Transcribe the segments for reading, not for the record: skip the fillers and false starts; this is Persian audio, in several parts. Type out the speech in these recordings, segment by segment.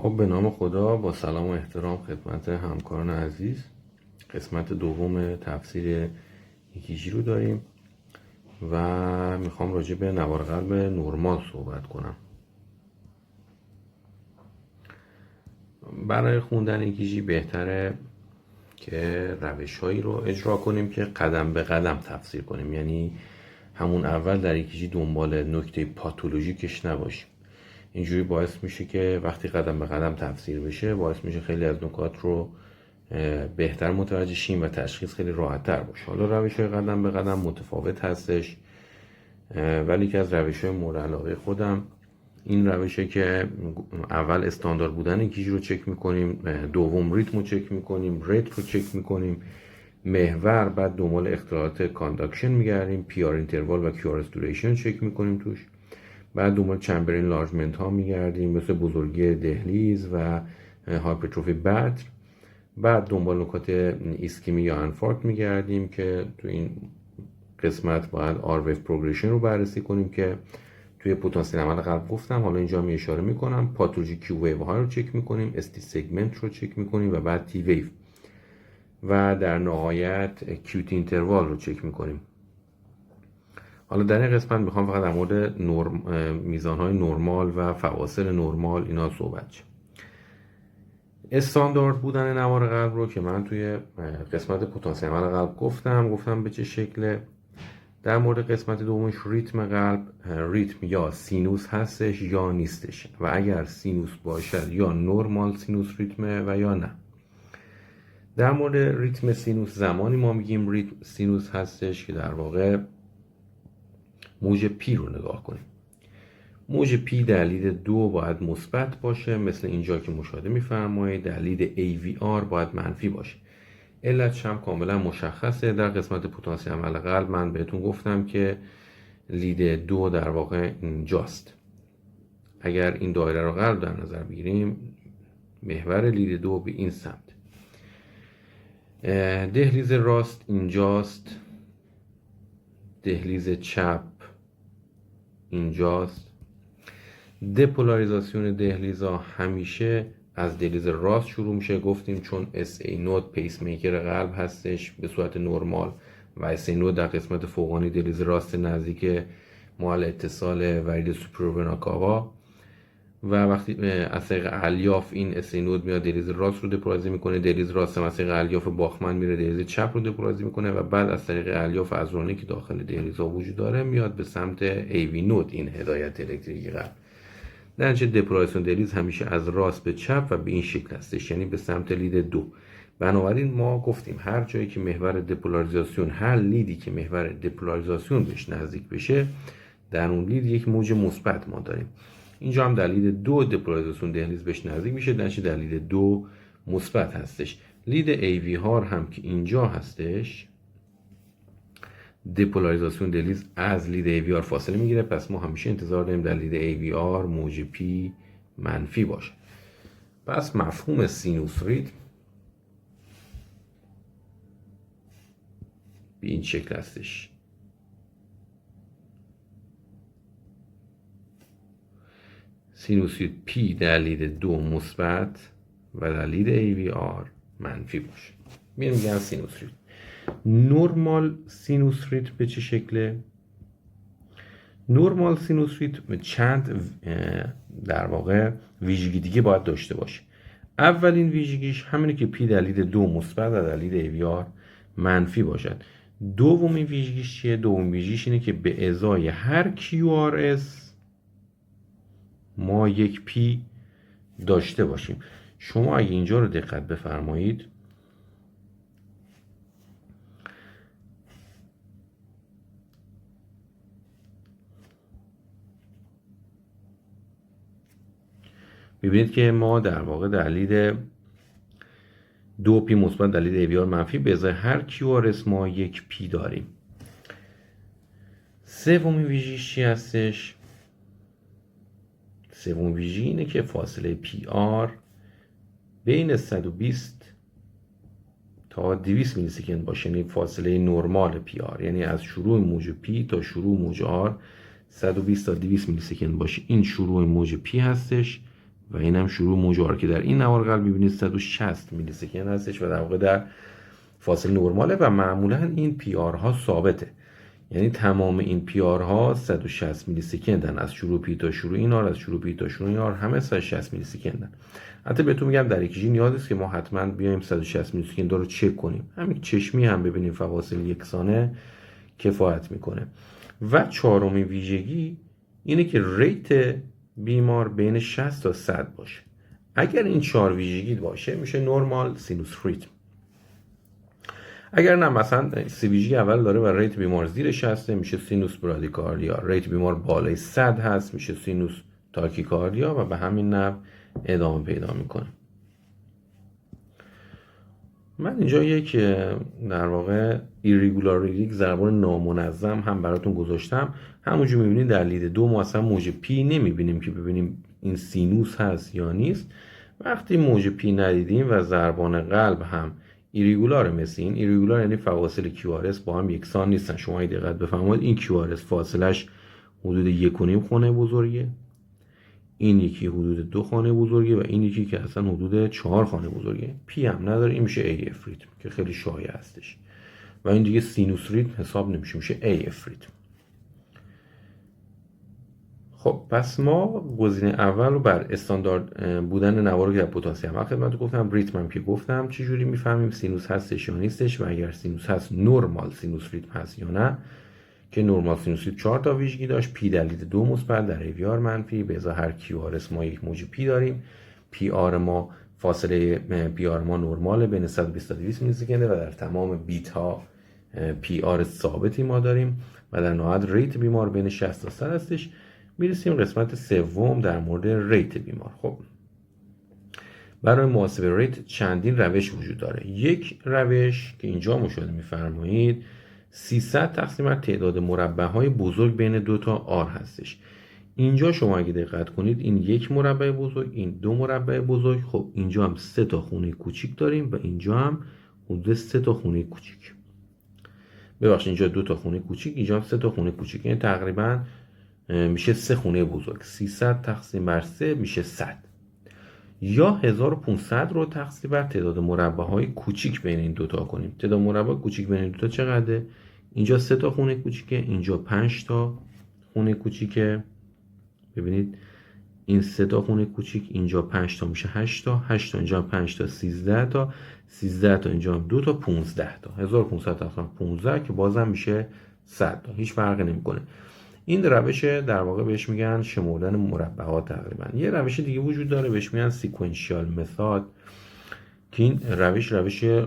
خب به نام خدا، با سلام و احترام خدمت همکاران عزیز، قسمت دوم تفسیر ایکیجی رو داریم و میخوام راجع به نوار قلب نرمال صحبت کنم. برای خوندن ایکیجی بهتره که روش‌هایی رو اجرا کنیم که قدم به قدم تفسیر کنیم، یعنی همون اول در ایکیجی دنبال نکته پاتولوژیکش نباشیم. اینجوری باعث میشه که وقتی قدم به قدم تفسیر بشه، باعث میشه خیلی از نکات رو بهتر متوجه شیم و تشخیص خیلی راحت تر باشه. حالا روش های قدم به قدم متفاوت هستش، ولی که از روش های مورد علاقه خودم این روشه که اول استاندارد بودن ایکیجی رو چک میکنیم، دوم ریتم رو چک میکنیم، ریت رو چک میکنیم، محور، بعد دنبال اختلالات کانداکشن میگردیم، پی آر اینتروال و کیو آر دوریشن چک میکنیم توش، بعد دنبال چمبرین لارجمنت ها میگردیم مثل بزرگی دهلیز و هایپرتروفی بطن، بعد دنبال نکات ایسکمی یا انفارکت میگردیم که تو این قسمت باید آر ویو پروگرشن رو بررسی کنیم که توی پتانسیل عمل قلب گفتم، حالا اینجا می اشاره میکنم. پاتولوژی کیو ویو ها رو چک میکنیم، استی سگمنت رو چک میکنیم و بعد تی ویو و در نهایت کیوت اینتروال رو چک میکنیم. حالا در این قسمت میخوام فقط در مورد میزانهای نرمال و فواصل نرمال اینا صحبت شه. استاندارد بودن نوار قلب رو که من توی قسمت پتانسیل عمل قلب گفتم به چه شکله. در مورد قسمت دومش ریتم قلب، ریتم یا سینوس هستش یا نیستش و اگر سینوس باشد یا نرمال سینوس ریتمه و یا نه. در مورد ریتم سینوس زمانی ما میگیم ریتم سینوس هستش که در واقع موج پی رو نگاه کنیم. موج پی در لید 2 باید مثبت باشه، مثل اینجا که مشاهده می‌فرمایید. در لید AVR باید منفی باشه. علتش هم کاملا مشخصه. در قسمت پتانسیل عمل قلب من بهتون گفتم که لید 2 در واقع اینجاست. اگر این دایره رو قلب در نظر بگیریم، محور لید 2 به این سمت. دهلیز راست اینجاست، دهلیز چپ اینجاست. دپولاریزاسیون دهلیزها همیشه از دهلیز راست شروع میشه، گفتیم چون SA نود پیس میکر قلب هستش به صورت نرمال و SA نود در قسمت فوقانی دهلیز راست نزدیک محل اتصال ورید سوپرایور کاوا و وقتی از طریق الیاف این SA نود میاد دهلیز راست رو دپولایز میکنه، دهلیز راست هم از طریق الیاف باخمن میره دهلیز چپ رو دپولایز میکنه و بعد از طریق الیاف ازرانی که داخل دهلیزها وجود داره میاد به سمت AV نود این هدایت الکتریکی قلب. در نتیجه دپولایزیشن دهلیز همیشه از راست به چپ و به این شکل هستش، یعنی به سمت لید 2. بنابراین ما گفتیم هر جایی که محور دپولاریزاسیون، هر لیدی که محور دپولاریزاسیون بهش نزدیک بشه، در اون لید یک موج مثبت ما داریم. اینجا هم در لید 2 دپولاریزاسیون دهلیز بهش نزدیک میشه، در نتیجه در لید 2 مثبت هستش. لید AV هار هم که اینجا هستش، دپولاریزاسیون دهلیز از لید AVR فاصله میگیره، پس ما همیشه انتظار داریم در لید AVR موج پی منفی باشه. پس مفهوم سینوس ریتم به این شکل هستش. سینوسوید پی در لید 2 مثبت و در لید AVR منفی باشه. میگن سینوس ریتم. نورمال سینوس ریتم به چه شکله؟ نورمال سینوس ریتم چند در واقع ویژگی دیگه باید داشته باشه. اولین ویژگیش همینه که پی در لید 2 مثبت و در لید AVR منفی باشد. دومین ویژگیش چیه؟ دومین ویژگیش اینه که به ازای هر QRS ما یک پی داشته باشیم. شما اگه اینجا رو دقت بفرمایید، میبینید که ما در واقع در لید 2 پی مثبت در لید AVR منفی به ازای هر QRS ما یک پی داریم. سومین ویژگیش چی هستش؟ سومین ویژگی اینه که فاصله PR بین 120 تا 200 میلی سکند باشه، یعنی فاصله نرمال PR، یعنی از شروع موج P تا شروع موج R 120 تا 200 میلی سکند باشه. این شروع موج P هستش و اینم شروع موج آر که در این نوار قلب می‌بینید 160 میلی سکند هستش و در واقع در فاصله نرماله و معمولا این پی آر ها ثابته، یعنی تمام این پی آر ها 160 میلی سکندن، از شروع پی تا شروع این آر، از شروع پی تا شروع این آر همه 160 میلی سکندن. حتی بهتون میگم در EKG نیاز نیست که ما حتما بیایم 160 میلی سکند رو چک کنیم، همین چشمی هم ببینیم فواصل یکسانه کفایت میکنه. و چهارمین ویژگی اینه که ریت بیمار بین 60 تا 100 باشه. اگر این 4 ویژگی باشه میشه نورمال سینوس ریتم. اگر نه مثلا CVG اول داره و ریت بیمار زیر 60 میشه سینوس برادیکاردیا، ریت بیمار بالای 100 هست میشه سینوس تاکیکاردیا و به همین نحو ادامه پیدا میکنه. من اینجا یک در واقع ایریگولاریتی ضربان نامنظم هم براتون گذاشتم. همونجور میبینید در لید 2 ما اصلا موج پی نمیبینیم که ببینیم این سینوس هست یا نیست. وقتی موج پی ندیدیم و ضربان قلب هم ایریگولار، مثل این ایریگولار یعنی فواصل QRS با هم یکسان نیستن. شما دقت بفرمایید این QRS فاصلش حدود 1.5 خانه بزرگه، این یکی حدود 2 خانه بزرگه و این یکی که اصلا حدود 4 خانه بزرگه. پی هم نداره، این میشه AF ریتم که خیلی شایع هستش و این دیگه سینوس ریتم حساب نمیشه، میشه AF ریتم. خب پس ما گزینه اول رو بر استاندارد بودن نوار در پتاسیم من خدمتتون گفتم. ریتم هم که گفتم چجوری میفهمیم سینوس هستش یا نیستش و اگر سینوس هست نورمال سینوس ریتم هست یا نه، که نورمال سینوس ریتم 4 تا ویژگی داشت. پی در لید 2 مثبت، در AVR منفی، به ازای هر QRS ما یک موج پی داریم. پی آر ما فاصله پی آر ما نورماله بین 120 تا 200 میلی سکنده و در تمام بیتا پی آر ثابتی ما داریم و در نهایت ریت بیمار بین 60 تا 100 هستش. میرسیم قسمت سوم در مورد ریت بیمار. خب برای محاسبه ریت چندین روش وجود داره. یک روش که اینجا مشاهده می‌فرمایید 300 تقسیم بر تعداد مربع‌های بزرگ بین دو تا آر هستش. اینجا شما اگه دقت کنید این یک مربع بزرگ، این دو مربع بزرگ، خب اینجا هم 3 تا خونه کوچیک داریم و اینجا هم حدود 3 تا خونه کوچیک. ببخشید اینجا 2 تا خونه کوچیک، اینجا هم 3 تا خونه کوچیک، یعنی تقریبا میشه 3 خونه بزرگ. 300 تقسیم بر 3 میشه 100. یا 1500 رو تقسیم بر تعداد مربع‌های کوچیک بین این دوتا کنیم. تعداد مربع کوچیک بین این دوتا چقدره؟ اینجا 3 تا خونه کوچیکه، اینجا 5 تا خونه کوچیکه. ببینید این 3 تا خونه کوچیک، اینجا 5 تا میشه 8 تا، 8 تا اینجا 5 تا 13 تا، 13 تا اینجا هم 2 تا 15 تا. 1500 تقسیم 15 که بازم میشه 100 تا. هیچ فرقی نمیکنه. این راهش در واقع بهش میگن شمردن مربعات تقریبا. یه روش دیگه وجود داره بهش میگن سیکونشیال متد که این روش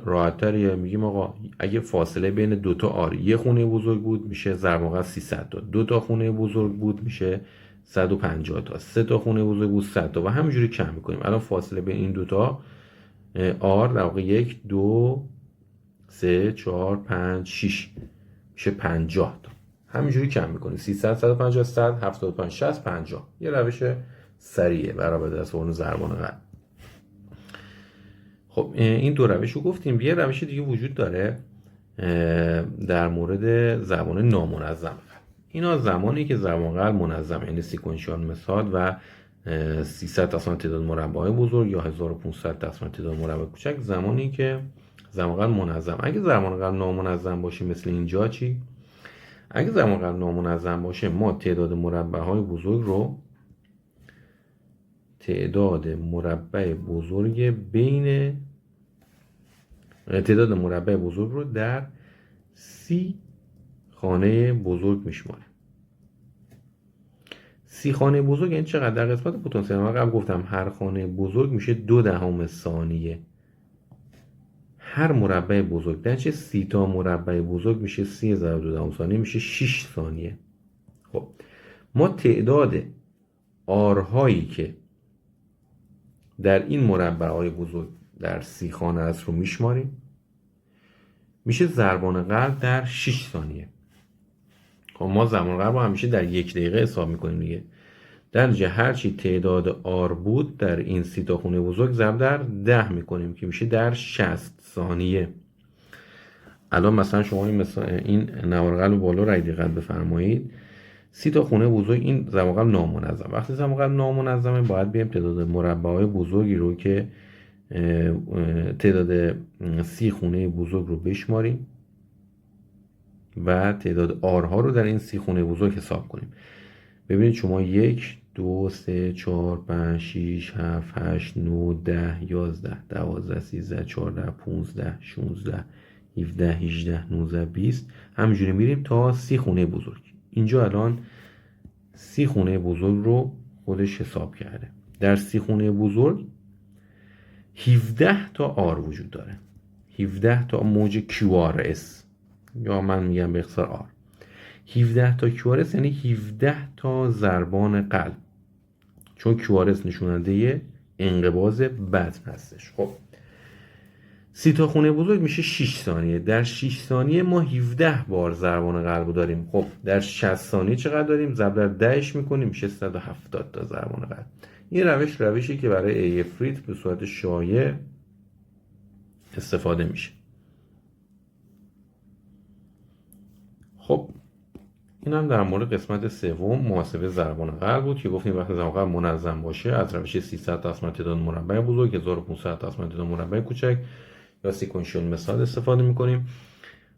راحت‌تریه. میگیم آقا اگه فاصله بین دو تا آر یه خونه بزرگ بود میشه ضرب موقع 300 تا، دو تا خونه بزرگ بود میشه 150 تا، 3 تا خونه بزرگ بود 100 تا و همینجوری کم میکنیم. الان فاصله بین این دو تا آر در واقع 1 2 3 4 5 6 میشه 50 تا. همینجوری کم میکنیم. 300 150 100 75 60 50. یه روش سریعه برای دست آوردن ضربان قلب. خب این دو روش رو گفتیم. یه روش دیگه وجود داره در مورد ضربان نامنظم قلب. اینا زمانی که ضربان قلب منظم یعنی سیکونشیال متد و 300 تقسیم تعداد مربع‌های بزرگ یا 1500 تقسیم تعداد مربع کوچک، زمانی که ضربان قلب منظم. اگه ضربان قلب نامنظم باشه مثل اینجا چی؟ اگه ضربان قلب نامنظم باشه ما تعداد مربع‌های بزرگ رو تعداد مربع بزرگ رو در 30 خانه بزرگ میشماریم. 30 خانه بزرگ یعنی چقدر؟ در قسمت پتانسیل ما قبل گفتم هر خانه بزرگ میشه 0.2 ثانیه. هر مربع بزرگ در چه 30 تا مربع بزرگ میشه 30 ضرب 2 ثانیه میشه 6 ثانیه. خب ما تعداد آرهایی که در این مربع‌های بزرگ در 30 خانه است رو میشماریم، میشه ضربان قلب در 6 ثانیه. خب ما ضربان قلب رو همیشه در 1 دقیقه حساب میکنیم دیگه. در نتیجه هرچی تعداد آر بود در این 30 تا خونه بزرگ ضرب در 10 میکنیم که میشه در 60 ثانیه. الان مثلا شما این نوار قلب بالا رو دقت بفرمایید. 30 تا خونه بزرگ، این ضرب قلب نامنظم. وقتی ضرب قلب نامنظمه باید بیایم تعداد مربع‌های بزرگی رو که تعداد 30 خونه بزرگ رو بشماریم و تعداد آرها رو در این 30 خونه بزرگ حساب کنیم. ببینید شما 1 2 3 4 5 6 7 8 9 10 11 12 13 14 15 16 17 18 19 20 همینجوری میریم تا 30 خونه بزرگ. اینجا الان 30 خونه بزرگ رو خودش حساب کرده. در 30 خونه بزرگ 17 تا آر وجود داره. 17 تا موج QRS، یا من میگم به اختصار آر. 17 تا QRS یعنی 17 تا ضربان قلب، چون QRS نشوننده انقباض بطن هستش. خب 30 تا خونه بزرگ میشه 6 ثانیه. در 6 ثانیه ما 17 بار ضربان قلب داریم. خب در 60 ثانیه چقدر داریم؟ ضرب در 10 میکنیم میشه 170 تا ضربان قلب. این روشی که برای AF به صورت شایع استفاده میشه. خب این هم در مورد قسمت سوم محاسبه ضربان قلب بود که گفتیم وقتی ضربان قلب منظم باشه از روش 300 تا تعداد مربع بزرگ، 1500 تا تعداد مربع کوچک یا سیکونشیال مثال استفاده میکنیم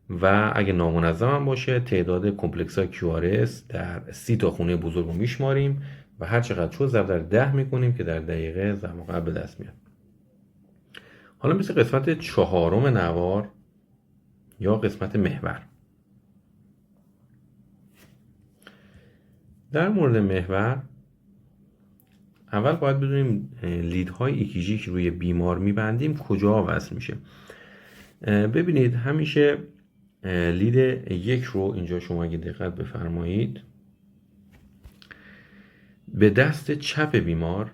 و اگه نامنظم هم باشه تعداد کمپلکس های QRS در 30 تا خونه بزرگ رو میشماریم و هر چقدر شد ضرب در 10 میکنیم که در دقیقه ضربان قلب به دست میاد. حالا مثل قسمت چهارم نوار یا قسمت محور. در مورد محور اول باید بدونیم لیدهای ایکیجی که روی بیمار میبندیم کجا وصل میشه. ببینید همیشه لید یک رو اینجا شما اگه دقت بفرمایید به دست چپ بیمار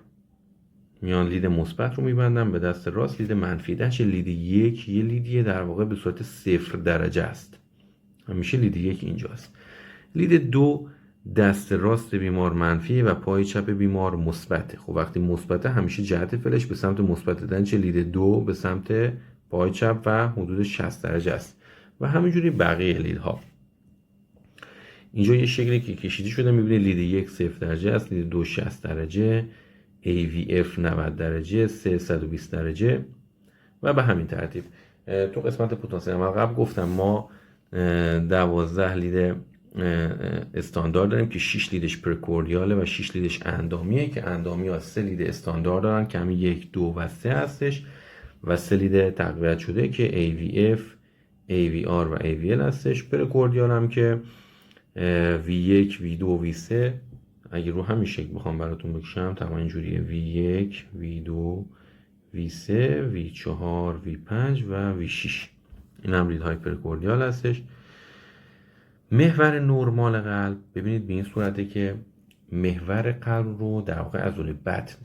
میان لید مثبت رو میبندم، به دست راست لید منفی. درش لید یک یه لیدیه در واقع به صورت 0 درجه است، همیشه لید یک اینجاست. لید دو دست راست بیمار منفی و پای چپ بیمار مثبته. خب وقتی مثبته همیشه جهت فلش به سمت مثبت، درش لید دو به سمت پای چپ و حدود 60 درجه است و همینجوری بقیه لیدها. اینجا یه شکلی که کشیده شده میبینید لید یک 0 درجه است، لید دو 60 درجه، AVF 90 درجه، 120 درجه و به همین ترتیب. تو قسمت پتانسیل عمل قبل گفتم ما 12 لید استاندارد داریم که 6 لیدش پرکوردیاله و 6 لیدش اندامیه که اندامی ها 3 لید استاندارد دارن که همین 1 2 و 3 هستش و 3 لید تقویت شده که AVF AVR و AVL هستش. پرکوردیال هم که V1 V2 V3 اگه رو همین شکل بخوام براتون بکشم تقریبا اینجوریه: V1 V2 V3 V4 V5 و V6. این هم لیدهای پرکوردیال هستش. محور نرمال قلب ببینید به این صورته که محور قلب رو در واقع عضله بطن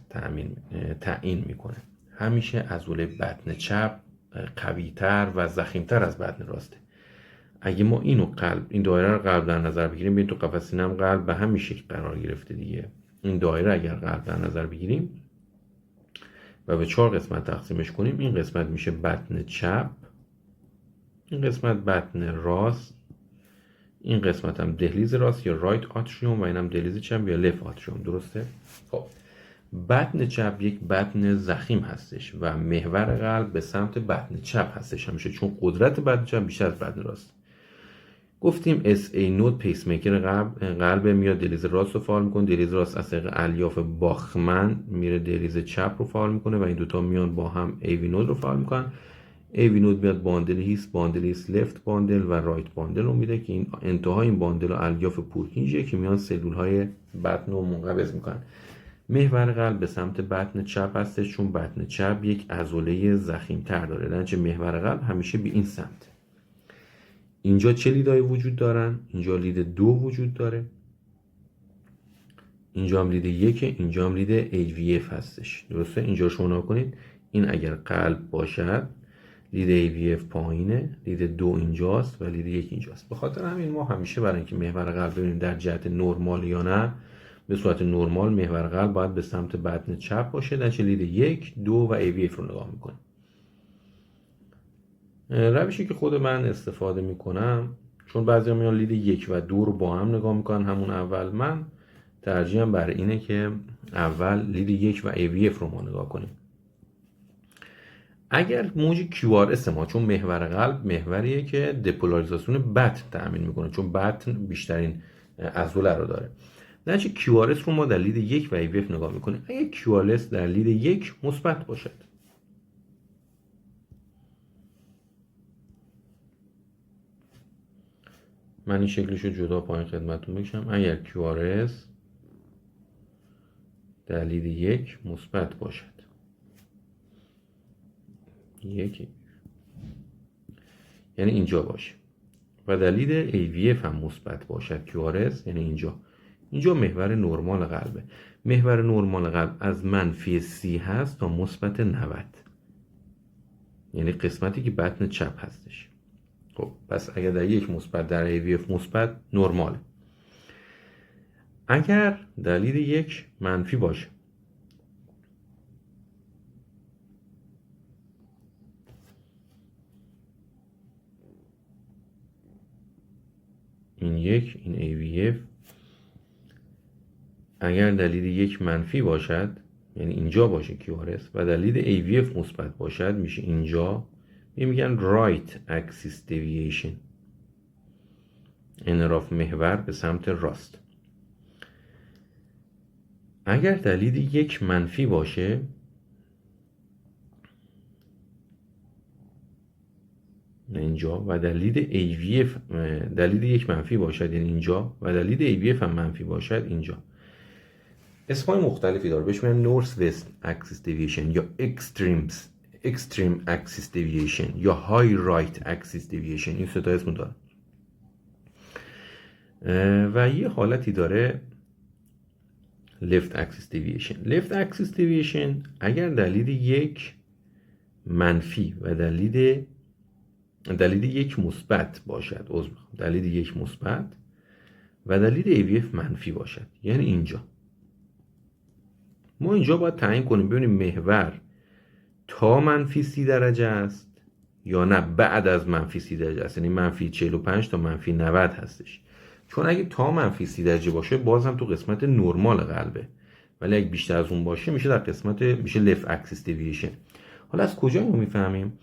تعیین میکنه. همیشه عضله بطن چپ قوی‌تر و ضخیم‌تر از بطن راسته. اگه ما این دایره رو قلب در نظر بگیریم، ببین تو قفس سینه هم قلب به همین شکل قرار گرفته دیگه. این دایره اگر قلب در نظر بگیریم و به 4 قسمت تقسیمش کنیم، این قسمت میشه بطن چپ، این قسمت بطن راست، این قسمت هم دهلیز راست یا رایت آتریوم و اینم دهلیز چپ یا لفت آتریوم. درسته؟ خب بطن چپ یک بطن ضخیم هستش و محور قلب به سمت بطن چپ هستش همیشه، چون قدرت بطن چپ بیشتر از بطن راست. گفتیم SA نود پیس میکر قلب میاد دهلیز راست رو فعال میکنه، دهلیز راست از طریق الیاف باخمن میره دهلیز چپ رو فعال میکنه و این دوتا میان با هم AV نود رو فعال میکنن. AV نود میاد باندل هیس لفت باندل و رایت باندل رو میده که این انتهای این باندل و الیاف پورکینجیه که میان سلول های بطن رو منقبض میکنن. محور قلب به سمت بطن چپ هستش چون بطن چپ یک عضله ضخیم‌تر داره، درنچه محور قلب همیشه به این سمت. اینجا چه لیدایی وجود دارن؟ اینجا لید 2 وجود داره، اینجا هم لید 1، اینجا هم لید AVF هستش. درسته؟ اینجا شما کنید این اگر قلب باشد لید AVF پایینه، لید 2 اینجاست و لید 1 اینجاست. به خاطر همین ما همیشه برای اینکه محور قلب ببینیم در جهت نرمال یا نه، به صورت نرمال محور قلب باید به سمت بطن چپ باشه، درنچه لید 1 2 و AVF رو نگاه میکنیم. روشی که خود من استفاده میکنم چون بعضی میان لید 1 و 2 رو با هم نگاه میکنن همون اول. من ترجیحم بر اینه که اول لید 1 و AVF رو ما نگاه کنیم. اگر موج QRS ما، چون محور قلب محوریه که دپولاریزاسیون بطن تأمین میکنه، چون بطن بیشترین عضله رو داره، در نتیجه QRS رو ما در لید 1 و AVF نگاه میکنیم. اگر QRS در لید 1 مثبت باشد، من این شکلش رو جدا پایین خدمتتون بکشم. اگر QRS در لید 1 مثبت باشد، یکی یعنی اینجا باشه، و در لید AVF هم مثبت باشد QRS یعنی اینجا محور نرمال قلبه. محور نرمال قلب از منفی 30 هست تا مثبت 90، یعنی قسمتی که بطن چپ هستش. خب پس اگر در 1 مثبت، در AVF مثبت، نرماله. اگر در لید 1 منفی باشه، این 1 این AVF، اگر دلیل 1 منفی باشد یعنی اینجا باشه QRS و دلیل AVF مثبت باشد، میشه اینجا. میگن right axis deviation، انحراف محور به سمت راست. اگر دلیل 1 منفی باشه، اینجا، و دلیل AVF دلیل 1 منفی باشد یعنی اینجا، و دلیل AVF هم منفی باشد اینجا. اسمای مختلفی داره، بهش میگن نورث وست اکسیس دیوییشن یا اکستریم اکسیس دیوییشن یا های رایت اکسیس دیوییشن. این سه تا اسم داره. و یه حالتی داره لفت اکسیس دیوییشن. لفت اکسیس دیوییشن اگر دلیل 1 منفی و دلیل 1 مثبت باشد، دلیل 1 مثبت و دلیل AVF منفی باشد، یعنی اینجا. ما اینجا باید تعیین کنیم ببینیم محور تا منفی 30 درجه است یا نه بعد از منفی 30 درجه است، یعنی منفی 45 تا منفی 90 هستش. چون اگه تا منفی 30 درجه باشه باز هم تو قسمت نرمال قلبه، ولی اگه بیشتر از اون باشه میشه در قسمت لفت اکسیس دیوییشن. حالا از کجا اینو میفهمیم؟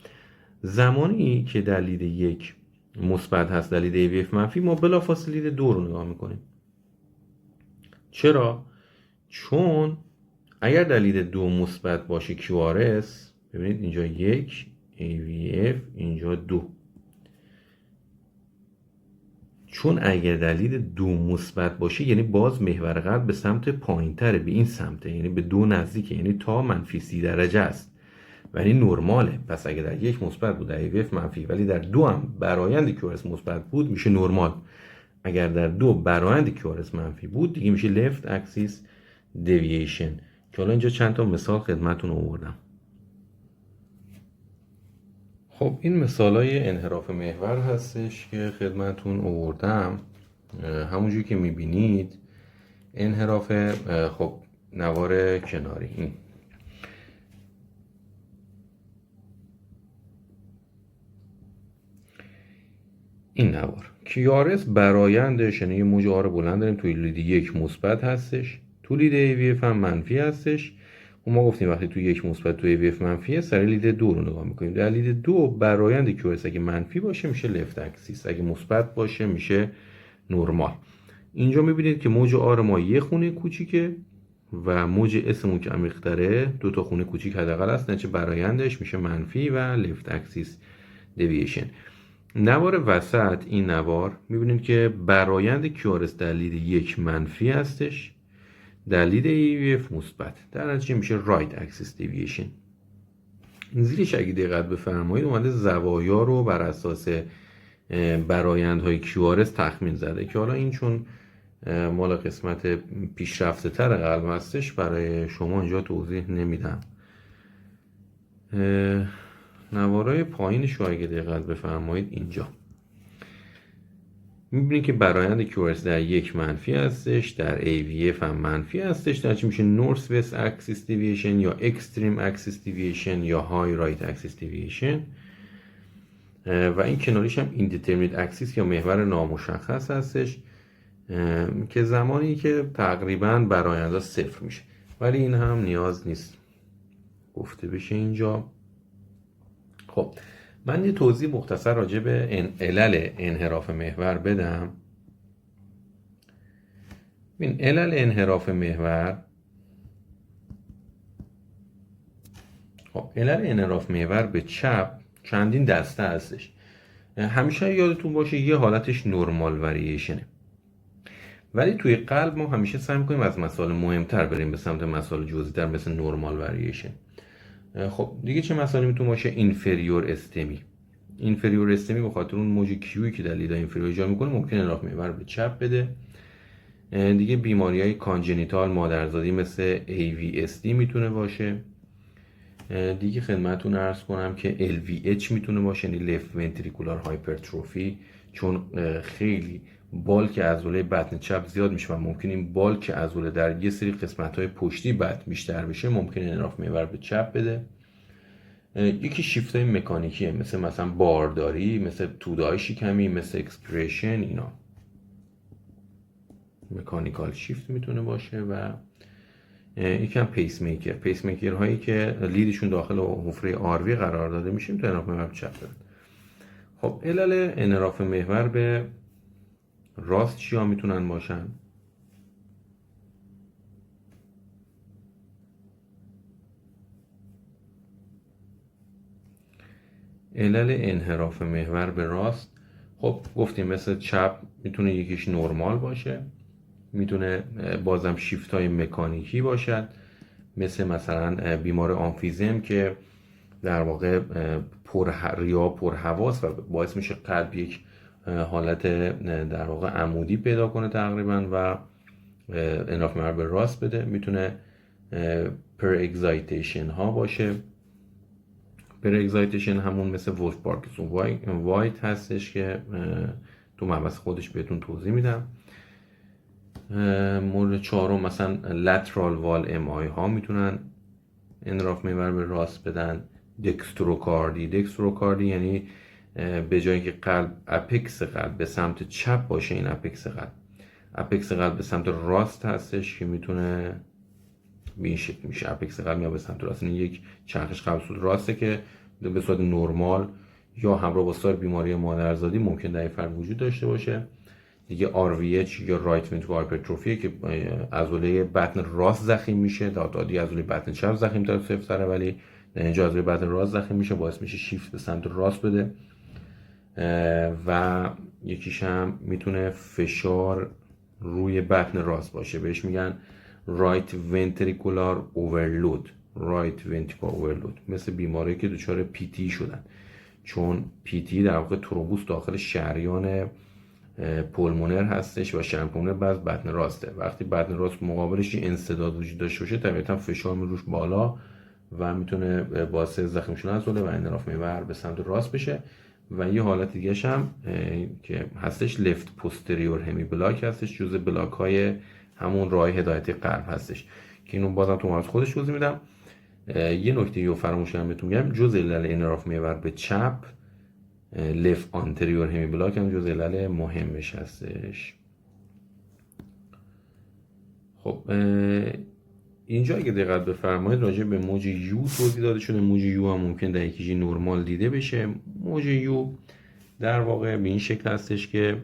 زمانی که دلیل 1 مثبت هست، دلیل AVF منفی، ما بلافاصله لید 2 رو نگاه میکنیم. چرا؟ چون اگر دلیل 2 مثبت باشه QRS، ببینید اینجا 1 AVF اینجا 2، چون اگر دلیل 2 مثبت باشه یعنی باز محور قلب به سمت پایینتره، به این سمته، یعنی به 2 نزدیکه، یعنی تا منفی 30 درجه است، ولی نرماله. پس اگر در 1 مثبت بود، در AVF منفی، ولی در 2 هم برآیند QRS مثبت بود، میشه نرمال. اگر در 2 برآیند QRS منفی بود، دیگه میشه لفت اکسیس دیوییشن، که حالا اینجا چند تا مثال خدمتتون آوردم. خب این مثالای انحراف محور هستش که خدمتتون آوردم. همونجوری که میبینید انحراف خب نوار کناری، این نوار QRS برآیندش، یعنی یه موج آر بلند داریم توی لید 1 مثبت هستش، تو لید AVF هم منفی هستش. و ما گفتیم وقتی تو 1 مثبت تو AVF منفیه، سر لید 2 رو نگاه میکنیم. در لید 2 برآیند QRS اگه منفی باشه میشه لفت اکسیس، اگه مثبت باشه میشه نرمال. اینجا میبینید که موج آر ما یه خونه کوچیکه و موج اسمون که عمیق‌تره 2 تا خونه کوچیک حداقل هست، نتیجه برآیندش میشه منفی و لفت اکسیس دیوییشن. نوار وسط، این نوار میبینید که برآیند QRS در لید 1 منفی هستش، در لید AVF مثبت، در نتیجه میشه رایت اکسیس دیوییشن. زیرش اگه دقت بفرمایید اومده زوایا رو بر اساس برآیندهای QRS تخمین زده، که حالا این چون مال قسمت پیشرفته تر قلب هستش برای شما اینجا توضیح نمیدم. نوارای پایینش رو اگه دقت بفرمایید اینجا میبینید که برآیند QRS در 1 منفی هستش، در AVF هم منفی هستش، در چی میشه نورث وست اکسیس دیوییشن یا اکستریم اکسیس دیوییشن یا های رایت اکسیس دیوییشن. و این کناریش هم indeterminate axis یا محور نامشخص هستش که زمانی که تقریبا بر آینده صفر میشه، ولی این هم نیاز نیست گفته بشه اینجا. خب من یه توضیح مختصر راجع به علل انحراف محور بدم. ببین علل انحراف محور، خب علل انحراف محور به چپ چندین دسته هستش. همیشه یادتون باشه یه حالتش نورمال وریشنه، ولی توی قلب ما همیشه سعی می‌کنیم از مسائل مهمتر بریم به سمت مسائل جزئی‌تر مثل نورمال وریشن. خب دیگه چه مسائلی میتونه باشه؟ اینفریور استمی. اینفریور استمی به خاطر اون موج کیویی که در لیدا اینفریور ایجاد میکنه ممکنه انحراف محور به چپ بده. دیگه بیماری‌های کانجنیتال مادرزادی مثل AVSD میتونه باشه. دیگه خدمتتون عرض کنم که LVH میتونه باشه، یعنی لفت ونتریکولار هایپرتروفی، چون خیلی بالک عضله بطن چپ زیاد میشه و ممکنه این بالک عضله در یه سری قسمت‌های پشتی بطن بیشتر بشه، ممکنه انحراف محور به چپ بده. یکی شیفت‌های مکانیکیه مثلا بارداری، مثل توده‌های شکمی، مثل اکسپرشن، اینا مکانیکال شیفت میتونه باشه. و یکم پیس میکر، پیس میکر هایی که لیدشون داخل حفره آروی قرار داده میشه میتونه انحراف محور به چپ بده. خب علل انحراف محور به راست چیا میتونن باشن؟ علل انحراف محور به راست، خب گفتیم مثل چپ میتونه یکیش نورمال باشه، میتونه بازم شیفت های مکانیکی باشد، مثلا بیمار آمفیزم که در واقع پرهواست و باعث میشه قلب یک حالت در واقع عمودی پیدا کنه تقریبا و انحراف محور به راست بده. میتونه پر اگزایتیشن ها باشه. پر اگزایتیشن همون مثل ولف پارکینسون وایت هستش که تو مبحث خودش بهتون توضیح میدم. مورد چهارم مثلا لترال وال ام آی ها میتونن انحراف محور به راست بدن. دکستروکاردی یعنی به جای که قلب اپکس قلب به سمت چپ باشه، این اپکس قلب به سمت راست هستش که میتونه به این شکل میشه. اپکس قلب میاد به سمت راست، این یک چرخش قلب سود راسته که به صورت نرمال یا همراه با سایر بیماری مادرزادی ممکن در این فرد وجود داشته باشه. دیگه RVH یا رایت ونتریکولار هایپرتروفی که عضله بطن راست زخیم میشه، دادی عضله بطن چپ زخیم تر سفتره، ولی در اینجا عضله بطن راست زخیم میشه، باعث میشه شیفت به سمت راست بده. و یکیش هم میتونه فشار روی بطن راست باشه، بهش میگن رایت ونتریکولار اوورلود. مثل بیماری که دچار PT شدن، چون PT در واقع ترومبوس داخل شریان پولمونر هستش و شریان پولمونر بعد بطن راسته. وقتی بطن راست مقابلش انسداد وجود داشته باشه، طبیعتا فشار روش بالا و میتونه باعث زخم شدن عضله و انحراف محور به سمت راست بشه. و یه حالت دیگه هم که هستش لفت پوستریور همی بلاک هستش، جزء بلاک های همون راه هدایت قلب هستش که اینو بازم تو مبحث خودش توضیح میدم. یه نکته رو فراموش کردم بهتون میگم، جزء علل انحراف محور به چپ لفت آنتریور همی بلاک هم جزء علل مهمش هستش. خب اینجا اگه دقت بفرمایید راجع به موج یو توضیح داده شده. موج یو هم ممکن در یکیجی نورمال دیده بشه. موج یو در واقع به این شکل هستش که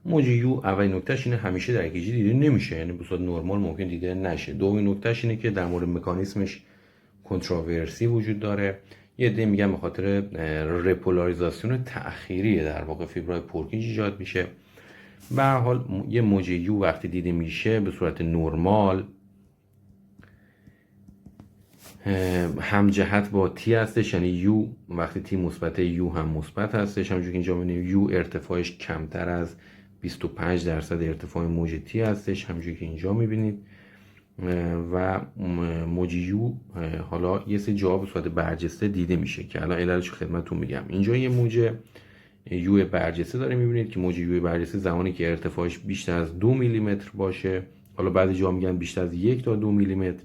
موج یو اولین نکتهش اینه همیشه در یکیجی دیده نمیشه، یعنی به صورت نورمال ممکن دیده نشه. دومین نکتهش اینه که در مورد مکانیسمش کنتراورسی وجود داره. یه عده میگن به خاطر رپولاریزاسیون تأخیری در واقع فیبرهای پورکینج ایجاد میشه. به هر حال یه موج یو وقتی دیده میشه به صورت نورمال هم جهت با تی هستش، یعنی یو وقتی تی مثبت یو هم مثبت هستش. همونجوری که اینجا می‌بینیم یو ارتفاعش کمتر از 25% ارتفاع موج تی هستش، همونجوری که اینجا می‌بینید. و موج یو حالا یه سری جاها به صورت برجسته دیده میشه که الان علتش خدمتتون میگم. اینجا یه موج یو برجسته داره میبینید که موج یو برجسته زمانی که ارتفاعش بیشتر از 2 میلیمتر باشه، حالا بعضی جا میگن بیشتر از 1 تا 2 میلیمتر،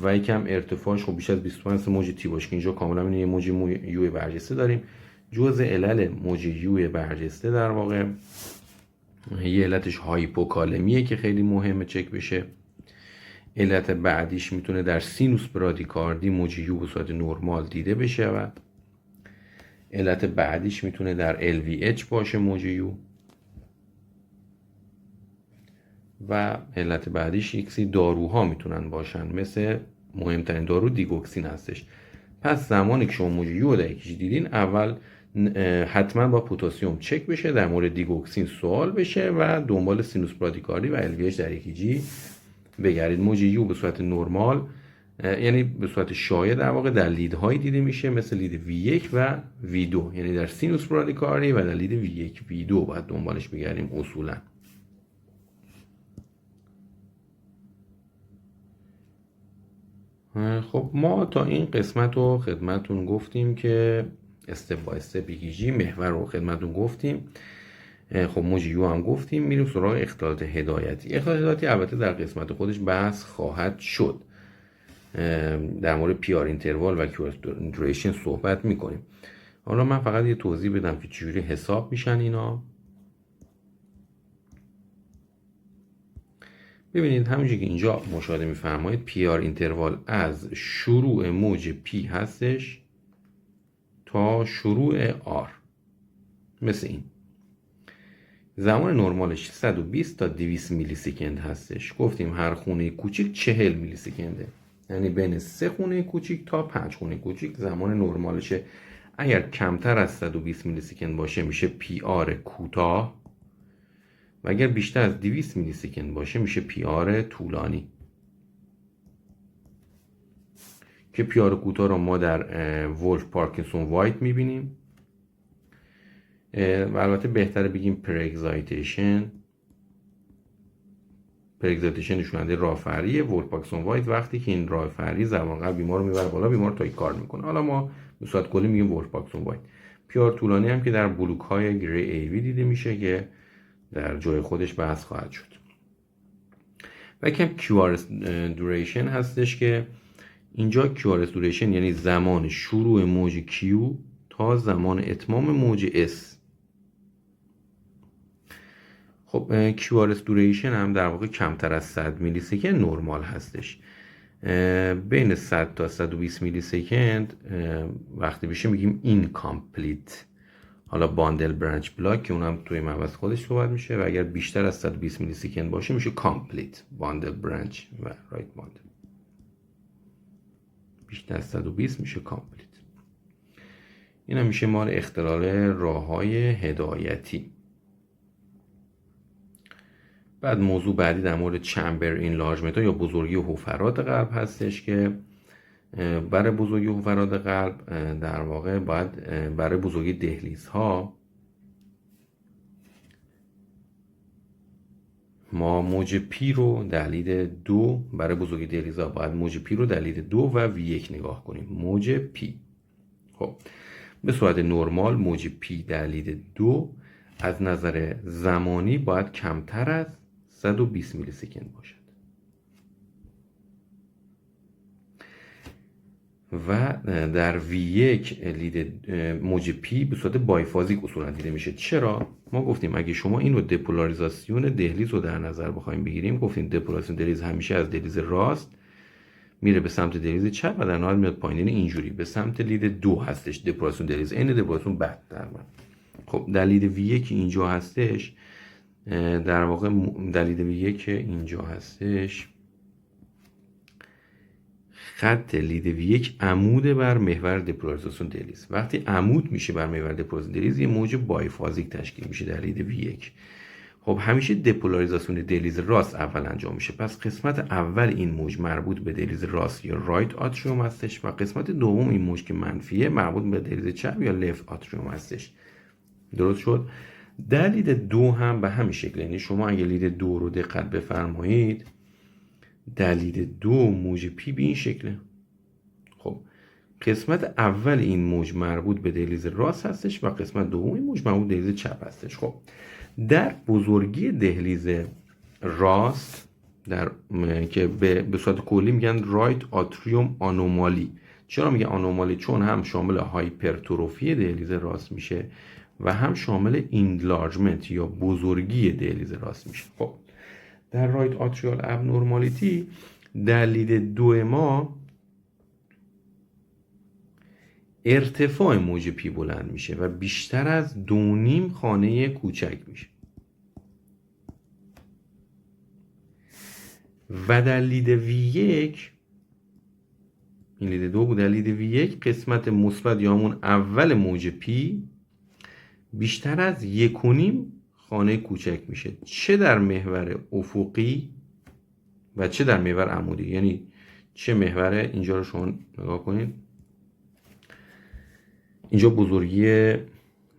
و یکم ارتفاعش خب بیش از 25 موج تی باشه که اینجا کاملا اینه یه موج یو برجسته داریم. جزء علل موج یو برجسته در واقع یه علتش هایپوکالمیه که خیلی مهمه چک بشه. علت بعدیش میتونه در سینوس برادیکاردی موج یو به صورت نرمال دیده بشه و علت بعدیش میتونه در LVH باشه موج یو و علت بعدیش یک سری داروها میتونن باشن مثل مهمترین دارو دیگوکسین هستش. پس زمانی که شما موج یو در EKG دیدین اول حتما با پتاسیم چک بشه، در مورد دیگوکسین سوال بشه و دنبال سینوس برادیکاردی و LVH در EKG بگردید. موج یو به صورت نرمال یعنی به صورت شایع در واقع در لیدهایی دیده میشه مثل لید V1 و V2، یعنی در سینوس برادیکاردی و در لید V1 V2 باید دنبالش بگردیم اصولا. خب ما تا این قسمت رو خدمتون گفتیم که استپ بای استپ EKG محور رو خدمتون گفتیم. خب موج یو هم گفتیم. میریم سراغ اختلالات هدایتی. اختلالات هدایتی البته در قسمت خودش بحث خواهد شد، در مورد PR اینتروال و QR duration صحبت میکنیم. حالا من فقط یه توضیح بدم که چجوری حساب میشن اینا. ببینید همونجوری که اینجا مشاهده میفرمایید PR اینتروال از شروع موج P هستش تا شروع R، مثل این. زمان نرمالش 120 تا 200 میلی سکند هستش. گفتیم هر خونه کوچیک 40 میلی سکنده، یعنی بین 3 خونه کوچیک تا 5 خونه کوچیک زمان نرمالشه. اگر کمتر از 120 میلی سکند باشه میشه PR کوتاه و اگر بیشتر از 200 میلی سکند باشه میشه PR طولانی. که PR کوتاه رو ما در وولف پارکینسون وایت میبینیم و البته بهتره بگیم پراگزایتیشن نشوننده رافعریه. وولف پارکینسون وایت وقتی که این رافعری زمان قلب بیمار رو میبره بالا، بیمار تاکی کار میکنه. حالا ما به صورت کلی میگیم وولف پارکینسون وایت. PR طولانی هم که در بلوک های گری ایوی دیده میشه که در جای خودش بحث خواهد شد. و کم QR duration هستش که اینجا QR duration یعنی زمان شروع موج Q تا زمان اتمام موج S. خب QRS duration هم در واقع کمتر از 100 میلی سکند نرمال هستش. بین 100 تا 120 میلی سکند وقتی بشه میگیم incomplete. حالا باندل برانچ بلاک که اونم توی مبحث خودش صحبت میشه و اگر بیشتر از 120 میلی سکند باشه میشه complete باندل برانچ و رایت باندل. بیشتر از 120 میشه complete. این هم میشه مال اختلال راههای هدایتی. بعد موضوع بعدی در مورد چمبر اینلارجمنت یا بزرگی حفرات قلب هستش که برای بزرگی حفرات قلب در واقع باید برای بزرگی دهلیزها ما موج پی رو در لید 2 برای بزرگی دهلیزها باید موج پی رو در لید 2 و V1 نگاه کنیم. موج پی خب به صورت نرمال موج پی در لید 2 از نظر زمانی باید کمتر از 120 میلی سکند باشد و در V1 لید موج پی به صورت بایفازیک اصولا دیده میشه. چرا؟ ما گفتیم اگه شما این رو دپولاریزاسیون دهلیز رو در نظر بخوایم بگیریم، گفتیم دپولاریزاسیون دهلیز همیشه از دهلیز راست میره به سمت دهلیز چپ و در نهایت میاد پایین. اینجوری به سمت لید 2 هستش دپولاریزاسیون دهلیز، این دپولاریزاسیون بعد در من. خب در لید V1 اینجا هستش، در واقع در لید V1 اینجا هستش خط لید V1 عمود بر محور دپولاریزاسیون دهلیز. وقتی عمود میشه بر محور دپولاریزاسیون دهلیز یه موج بایفازیک تشکیل میشه در لید V1. خب همیشه دپولاریزاسیون دهلیز راست اول انجام میشه، پس قسمت اول این موج مربوط به دهلیز راست یا رایت آتریوم هستش و قسمت دوم این موج که منفیه مربوط به دهلیز چپ یا لفت آتریوم هستش. درست شد؟ در لید 2 هم به همین شکل، یعنی شما اگه لید 2 رو دقت بفرمایید در لید 2 موج پی به این شکله. خب قسمت اول این موج مربوط به دهلیز راست هستش و قسمت دوم این موج مربوط به دهلیز چپ هستش. خب در بزرگی دهلیز راست که به صورت کلی میگن رایت آتریوم آنومالی. چرا میگن آنومالی؟ چون هم شامل هایپرتروفی دهلیز راست میشه و هم شامل اینلارجمنت یا بزرگی دهلیز راست میشه. خب در رایت آتریال ابنورمالیتی دلیل 2 ما ارتفاع موج پی بلند میشه و بیشتر از 2.5 خانه کوچک میشه و در لید V1 این لید 2 بود. در لید V1 قسمت مثبت یا همون اول موج پی بیشتر از 1.5 خانه کوچک میشه، چه در محور افقی و چه در محور عمودی. یعنی چه محوره؟ اینجا رو شما نگاه کنید، اینجا بزرگی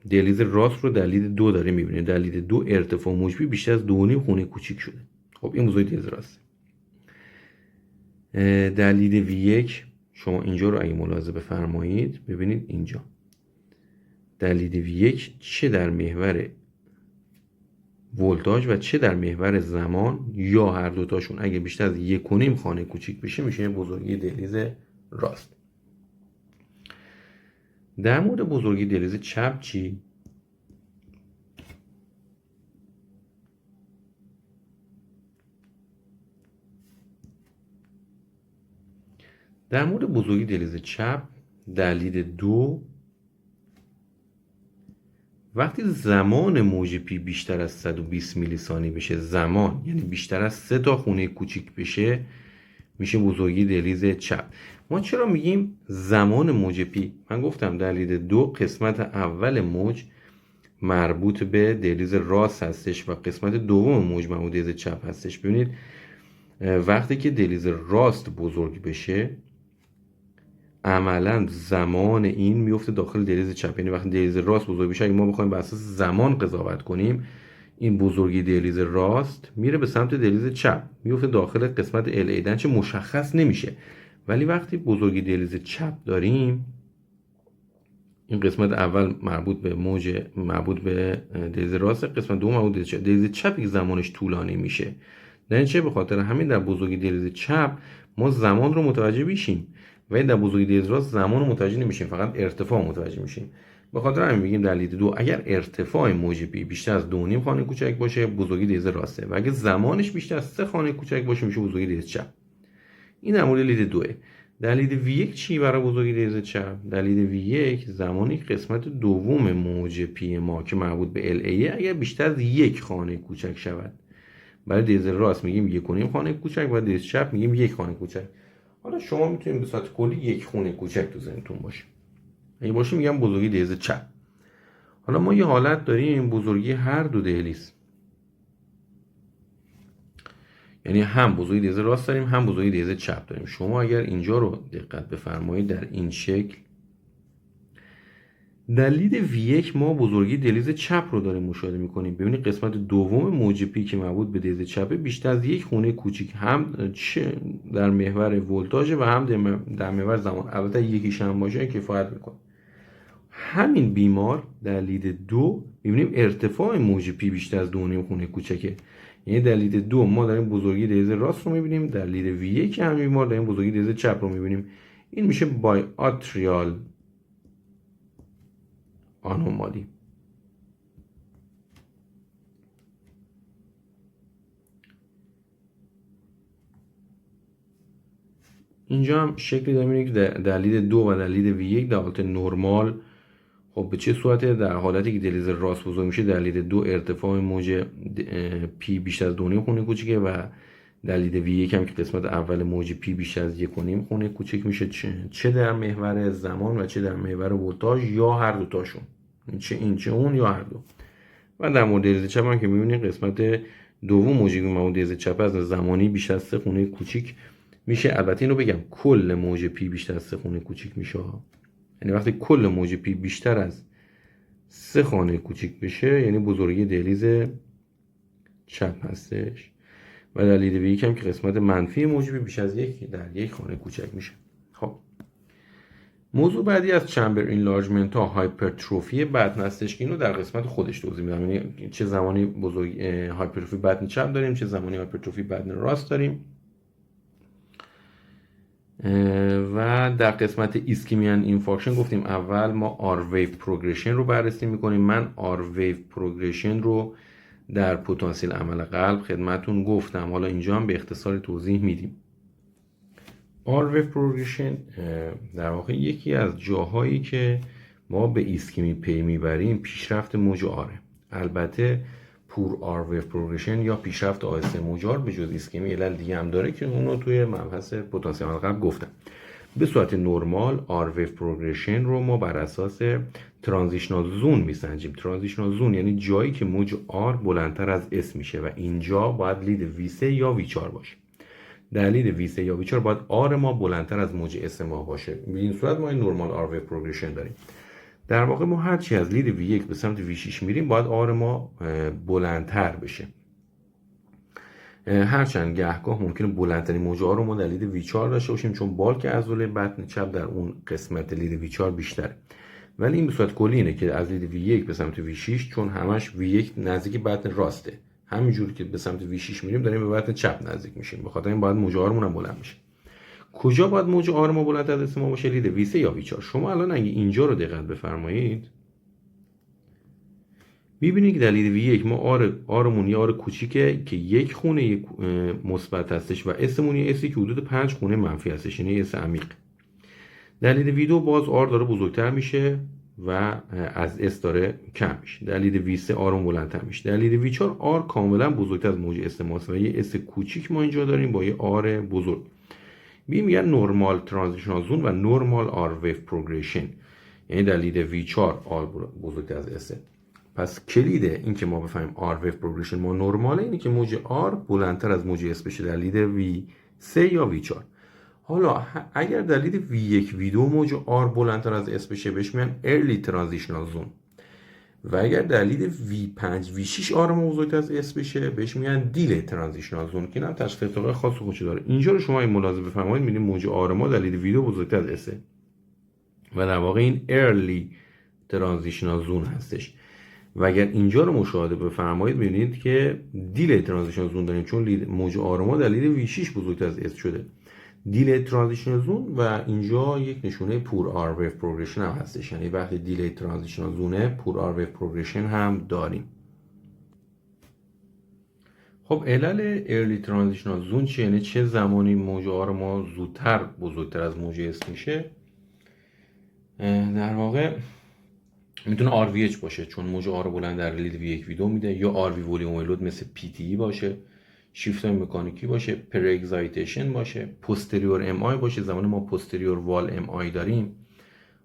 دهلیز راست رو در لید 2 داره میبینید. در لید 2 ارتفاع موج پی بیشتر از 2.5 خانه کوچیک شده. خب این بزرگی دهلیز راست. در لید V1 شما اینجا رو اگه ملاحظه بفرمایید ببینید اینجا در لید V1 چه در محور ولتاژ و چه در محور زمان یا هر دوتاشون اگه بیشتر از 1.5 خانه کوچیک بشه میشه بزرگی دهلیز راست. در مورد بزرگی دهلیز چپ چی؟ در مورد بزرگی دهلیز چپ در لید 2 وقتی زمان موج پی بیشتر از 120 میلی ثانیه بشه، زمان یعنی بیشتر از 3 تا خونه کوچیک بشه، میشه بزرگی دهلیز چپ. ما چرا میگیم زمان موج پی؟ من گفتم در لید 2 قسمت اول موج مربوط به دهلیز راست هستش و قسمت دوم موج مربوط به دهلیز چپ هستش. ببینید وقتی که دهلیز راست بزرگ بشه عملا زمان این میفته داخل دهلیز چپ. یعنی وقتی دهلیز راست بزرگ بشه، اگه ما بخوایم بر اساس زمان قضاوت کنیم، این بزرگی دهلیز راست میره به سمت دهلیز چپ، میفته داخل قسمت ال ایدن چه مشخص نمیشه. ولی وقتی بزرگی دهلیز چپ داریم، این قسمت اول مربوط به دهلیز راست، قسمت دوم مربوط به دهلیز چپ. دهلیز چپ که زمانش طولانی میشه، در چه به خاطر همین در بزرگی دهلیز چپ ما زمان رو متوجه میشیم ولی در بزرگی دهلیز راست زمان رو متوجه نمیشیم، فقط ارتفاع متوجه میشیم. به خاطر همین میگیم در لید 2 اگر ارتفاع موج پی بیشتر از 2.5 خانه کوچک باشه بزرگی دهلیز راسته و اگر زمانش بیشتر از 3 خانه کوچک باشه میشه بزرگی دهلیز چپ. این در مورد لید 2. در لید V1 چی برای بزرگی دهلیز چپ؟ در لید V1 زمانی قسمت دوم موج پی ما که مربوط به LA اگر بیشتر از 1 خانه کوچک شود، برای دهلیز راست میگیم 1.5 خانه کوچک و دهلیز چپ میگیم 1 خانه کوچک. حالا شما میتونید به صورت کلی 1 خونه کوچک تو ذهنتون باشه. اگه باشه میگم بزرگی دهلیز چپ. حالا ما یه حالت داریم بزرگی هر دو دهلیز، یعنی هم بزرگی دهلیز راست داریم هم بزرگی دهلیز چپ داریم. شما اگر اینجا رو دقت بفرمایید در این شکل در لید V1 ما بزرگی دهلیز چپ رو داریم مشاهده میکنیم. ببینید قسمت دوم موج پی که مربوط به دهلیز چپه بیشتر از 1 خونه کوچیک هم چه در محور ولتاژ و هم در محور زمان، البته یکیش هم باشه کفایت میکنه. همین بیمار در لید 2 میبینیم ارتفاع موج پی بیشتر از 2.5 خونه کوچکه. یعنی در لید 2 ما داریم بزرگی دهلیز راست رو میبینیم، در لید V1 همین بیمار داریم بزرگی دهلیز چپ رو میبینیم. این میشه بای آتریال آنومالی. اینجا هم شکلی داریم که در لید 2 و در لید V1 در حالت نرمال. خب به چه صورته؟ در حالتی که دهلیز راست بزرگ میشه در لید 2 ارتفاع موج پی بیشتر از 2.5 خونه کوچیکه و در لید V1 هم که قسمت اول موج پی بیشتر از 1.5 خونه کوچیک میشه، چه در محور زمان و چه در محور ولتاژ یا هر دو تاشون، چه این چه اون یا هر دو. و در مورد دهلیز چپ هم که می‌بینید قسمت دوم موج مربوط به دهلیز چپ از زمانی بیشتر از 3 خونه کوچیک میشه. البته اینو بگم کل موج پی بیشتر از 3 خونه کوچیک میشه، یعنی وقتی کل موج پی بیشتر از 3 خانه کوچیک بشه یعنی بزرگی دهلیز چپ هستش. و در لید V1 هم که قسمت منفی موج پی بیش از 1 در 1 خانه کوچک میشه. خب موضوع بعدی از چمبر اینلارجمنت ها هایپرتروفی بدن هستش که اینو در قسمت خودش توضیح میدم، یعنی چه زمانی بزرگ هایپرتروفی بدن چپ داریم، چه زمانی هایپرتروفی بدن راست داریم. و در قسمت ایسکمیان اینفارکشن گفتیم اول ما آر ویو پروگرشن رو بررسی میکنیم. من آر ویو پروگرشن رو در پتانسیل عمل قلب خدمتون گفتم، حالا اینجا هم به اختصار توضیح میدیم. آر ویو پروگرشن در واقع یکی از جاهایی که ما به ایسکمی پی میبریم پیشرفت موج آره. البته پور آر ویو پروگرشن یا پیشرفت آهسته موج آر به جز ایسکمی علل دیگه هم داره که اونو توی مبحث پتانسیل عمل قلب گفتم. به صورت نرمال آر ویو پروگرشن رو ما بر اساس ترانزیشنال زون میسنجیم. ترانزیشنال زون یعنی جایی که موج آر بلندتر از اس میشه و اینجا باید لید V3 یا V4 باشه. در لید V3 یا V4 باید آر ما بلندتر از موج اس ما باشه. به این صورت ما این نرمال آر ویو پروگرشن داریم. در واقع ما هرچی از لید V1 به سمت V6 میریم باید آر ما بلندتر بشه. هرچند گهگاه ممکنه بلندترین موج آر رو ما در لید V4 داشته باشیم چون بالک عضله بطن چپ در اون قسمت لید V4 بیشتره. ولی این به صورت کلی اینه که از لید V1 به سمت V6 چون همش V1 نزدیک بطن راسته، همینجوری که به سمت V6 میریم داریم به بطن چپ نزدیک میشیم، به خاطر این باید موج آرمون هم بلند بشه. کجا باید موج آر ما بلندتر از ما باشه؟ لید V3 یا V4. شما الان اگه اینجا رو دقت بفرمایید می‌بینید که در لید V1 ما آرمون یه آر کوچیکه که یک خونه مثبت هستش و اسمون یه اسی که حدود 5 خونه منفی هستش، یعنی اس عمیق. در لید V2 باز آر داره بزرگتر میشه و از اس داره کم میشه. در لید V3 آرمون بلندتر میشه. در لید V4 آر کاملا بزرگتر از موج اس ماست و یه اس کوچیک ما اینجا داریم با یه آر بزرگ. میگن نورمال ترانزیشنال زون و نورمال آر ویو پروگرشن، یعنی در لید V4 آر بزرگتر از اس. پس کلید این که ما بفهمیم آر ویو پروگرشن ما نرماله اینه که موج آر بلندتر از موج اس بشه در لید V3 یا V4. حالا اگر در لید V1 V2 موج آر بلندتر از اس بشه بهش میگن ارلی ترانزیشنال زون و اگر در لید V5 V6 آر ما بزرگتر از اس بشه بهش میگن دیلی ترانزیشنال زون که اینم تشخیصات خاص خودش داره. اینجا رو شما این ملاحظه بفرمایید میبینید موج آر ما در لید V2 بزرگتر از اس و در واقع این ارلی ترانزیشنال زون هستش. و اگر اینجا رو مشاهده بفرمایید می‌بینید که دیلی ترانزیشنال زون داریم چون موج آر ما در لید V6 بزرگتر از اس شده. دیلی ترانزیشنال زون و اینجا یک نشونه پور آر ویو پروگرشن هم هستش، یعنی وقتی دیلی ترانزیشنال زونه پور آر ویو پروگرشن هم داریم. خب علل ارلی ترانزیشنال زون چیه؟ یعنی چه زمانی موج آر ما زودتر بزرگتر از موج اس میشه؟ در واقع میتونه RVH باشه چون موج آر بلند در لید V1 V2 میده، یا RV ولیوم لود مثل PTE باشه، شیفت مکانیکی باشه، پر اگزایتیشن باشه، پوستریور ام آی باشه. زمانی ما پوستریور وال ام آی داریم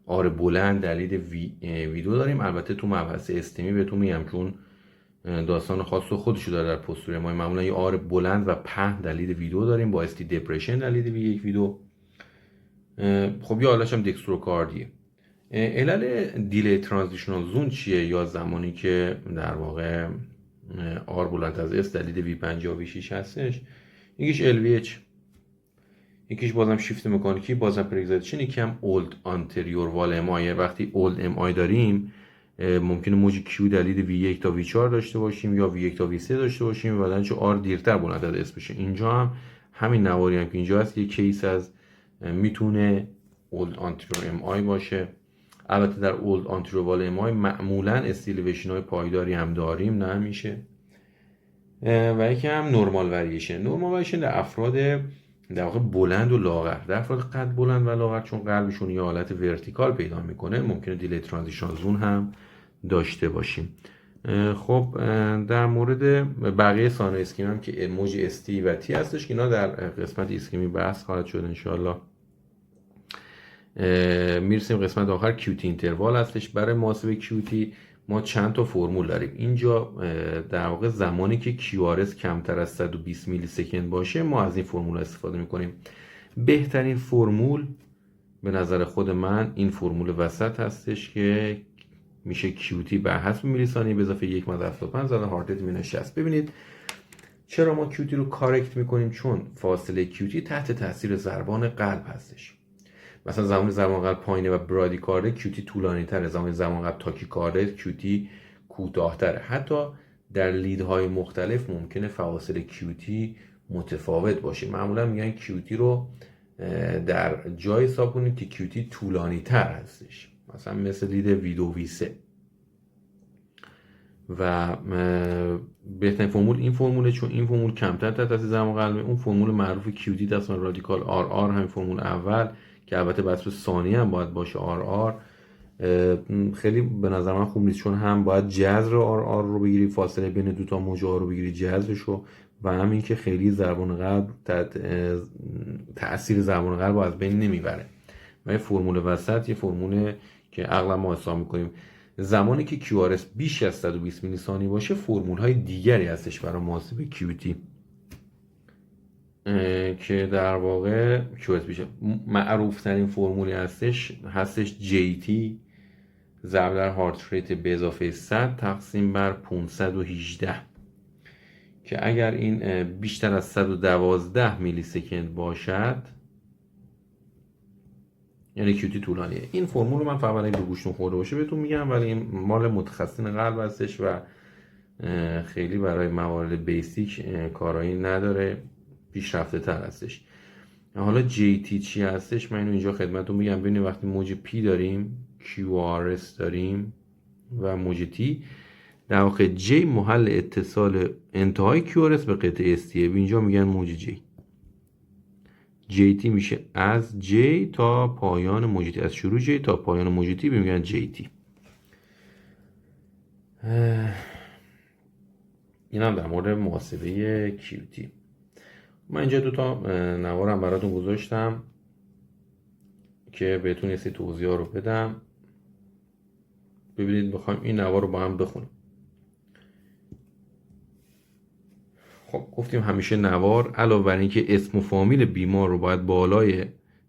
آر بلند در لید V2 داریم. البته تو مبحث استمی بهتون میگم چون داستان خاص خودشو داره در پوستریور ام آی. معمولا یه آر بلند و پهن در لید V2 داریم با استی دپرشن در لید V1 V2. خب یا حالش هم دکستروکاردیه. علل دیلی ترانزیشنال زون چیه یا زمانی که در واقع آر بلند از اس در لید V5 یا V6 هستش؟ یکیش LVH، یکیش بازم شیفت مکانیکی، بازم پرگزایتیشن، یکی هم اولد آنتریور وال ام آی. وقتی اولد ام آی داریم ممکنه موج کیو در لید V1 تا V4 داشته باشیم یا V1 تا V3 داشته باشیم و بعدن چه آر دیرتر بلند از اس بشه. اینجا هم همین نواری هم که اینجا هست یه کیس از میتونه اولد آنتریور ام آی باشه. البته در اولد آنتریور وال ام آی معمولا استیلیویشن های پایداری هم داریم، نه همیشه. و یکی هم نورمال وریشن. نورمال وریشن در افراد در واقع بلند و لاغر، در افراد قد بلند و لاغر چون قلبشون یه حالت ورتیکال پیدا میکنه ممکنه دیلی ترانزیشنال زون هم داشته باشیم. خب در مورد بقیه سان اسکیم هم که موج استی و تی هستش که اینا در قسمت اسکیمی بحث خواهد شد انشاءالله. میرسیم قسمت آخر کیوتی اینتروال هستش. برای محاسبه کیوتی ما چند تا فرمول داریم. اینجا در واقع زمانی که QRS کمتر از 120 میلی سکند باشه ما از این فرمول استفاده میکنیم. بهترین فرمول به نظر خود من این فرمول وسط هستش که میشه کیوتی بر حسب میلی ثانیه به اضافه 1/75 زده هارت ریت مینوس 60. ببینید چرا ما کیوتی رو کارکت میکنیم؟ چون فاصله کیوتی تحت تاثیر ضربان قلب هستش. مثلا زمان قلب پایینه و برادیکارد کیوتی طولانی تره، زمان قلب تاکیکارد کیوتی کوتاه تره. حتی در لیدهای مختلف ممکنه فواصل کیوتی متفاوت باشه. معمولا میگن کیوتی رو در جای حساب کنید که کیوتی طولانی تر هستش، مثلا مثل لید ویدو وی3. و بهترین فرمول این فرموله، چون این فرمول کمتر تحت تاثیر زمان قلبه. اون فرمول معروف کیوتی دستان رادیکال آر آر، همین فرمول اول که البته بس به ثانیه هم باید باشه آر آر، خیلی به نظر من خوب نیست، چون هم باید جذر آر آر رو بگیری، فاصله بین دو تا موجه ها رو بگیری جذرش رو، و همین که خیلی ضربان قلب تأثیر ضربان قلب رو از بین نمیبره. و این فرمول وسط یه فرمول که اغلب ما حساب میکنیم زمانی که QRS بیش از 120 میلی ثانیه باشه، فرمول های دیگری هستش برای محاسبه QT که در واقع QRS بیشه. معروف ترین فرمولی هستش JT ضرب در هارت ریت به اضافه 100 تقسیم بر 518 که اگر این بیشتر از 112 میلی سکند باشد یعنی کیوتی طولانیه. این فرمول رو من فقط برای به گوشتون خورده باشه بهتون میگم، ولی این مال متخصصین قلب هستش و خیلی برای موارد بیسیک کارایی نداره، پیشرفته تر هستش. حالا JT چی هستش؟ من اینو اینجا خدمتتون میگم. ببینید وقتی موج P داریم، QRS داریم و موج T، در واقع J محل اتصال انتهای QRS به قطعه ST، اینجا میگن موج J. JT میشه از J تا پایان موج T، از شروع J تا پایان موج T میگن JT. این هم در مورد محاسبه QT. من اینجا دوتا نوارم براتون گذاشتم که بهتون یه سری توضیحات رو بدم. ببینید بخوایم این نوار رو با هم بخونیم. خب گفتیم همیشه نوار علاوه بر اینکه اسم و فامیل بیمار رو باید بالای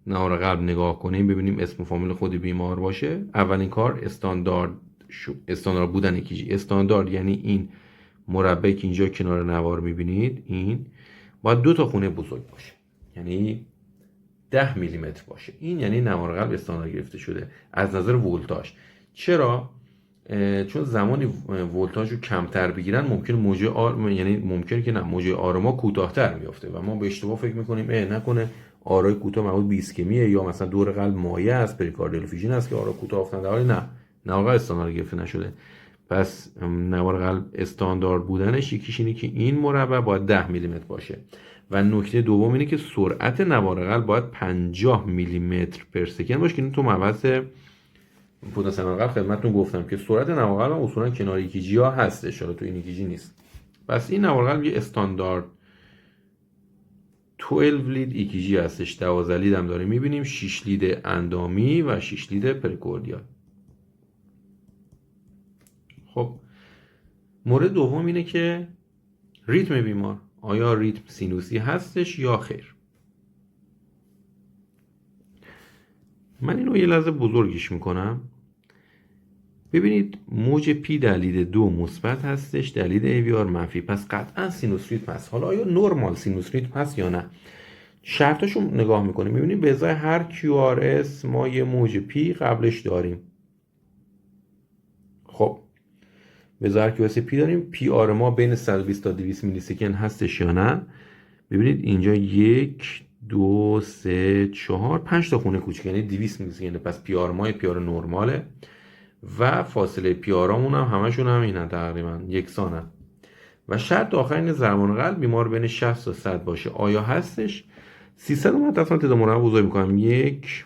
نوار قلب نگاه کنیم ببینیم اسم و فامیل خود بیمار باشه. اولین کار استاندارد بودن EKG. استاندارد یعنی این مربعی که اینجا کنار نوار میبینید، این باید دو تا خونه بزرگ باشه، یعنی 10 میلیمتر باشه. این یعنی نوار قلب استاندارد گرفته شده از نظر ولتاژ. چرا؟ چون زمانی ولتاژ رو کمتر بگیرن ممکنه موجه یعنی ممکنه که نه موجه آرما کوتاه‌تر میافته و ما به اشتباه فکر میکنیم نکنه آرای کوتاه مربوط به ایسکمیه یا مثلا دور قلب مایع است، پریکاردیال فیژن است که آرا کوتاه افتن، در حالی نه، نوار قلب استاندارد گرفته نشده. پس نوار قلب استاندارد بودنش یکیش اینه که این مربع باید 10 میلیمتر باشه و نکته دوم اینه که سرعت نوار قلب باید 50 میلیمتر پر سکند باشه که این تو مبحث پتانسیل قلب خدمتتون گفتم که سرعت نوار قلب اصولا کنار EKG ها هستش، حالا تو این EKG نیست. پس این نوار قلب یه استاندارد 12 لید EKG هستش، 12 لید هم داریم میبینیم، 6 لید اندامی و 6 لید پریکاردیال. خب مورد دوم اینه که ریتم بیمار، آیا ریتم سینوسی هستش یا خیر؟ من اینو یه لحظه بزرگش میکنم. ببینید موج پی در لید 2 مثبت هستش، در لید AVR منفی، پس قطعا سینوس ریتم هست. حالا آیا نورمال سینوس ریتم هست یا نه؟ شرطاشو نگاه میکنیم. میبینید به ازای هر QRS ما یه موج پی قبلش داریم. خب به ازای هر QRS پی داریم، پی آر ما بین 120 تا 200 میلی سکند هستش یا نه؟ ببینید اینجا 1 2 3 4 5 تا خونه کوچیک، یعنی 200 میلی سکند. پس پی آر ما پی آر نرماله و فاصله پی آرامون هم همشون هم اینن، تقریبا یکسانن. و شرط آخر اینه ضربان قلب بیمار بین 60 تا 100 باشه. آیا هستش؟ 300 من تصمیم تعداد مربع بزرگ میکنم، 1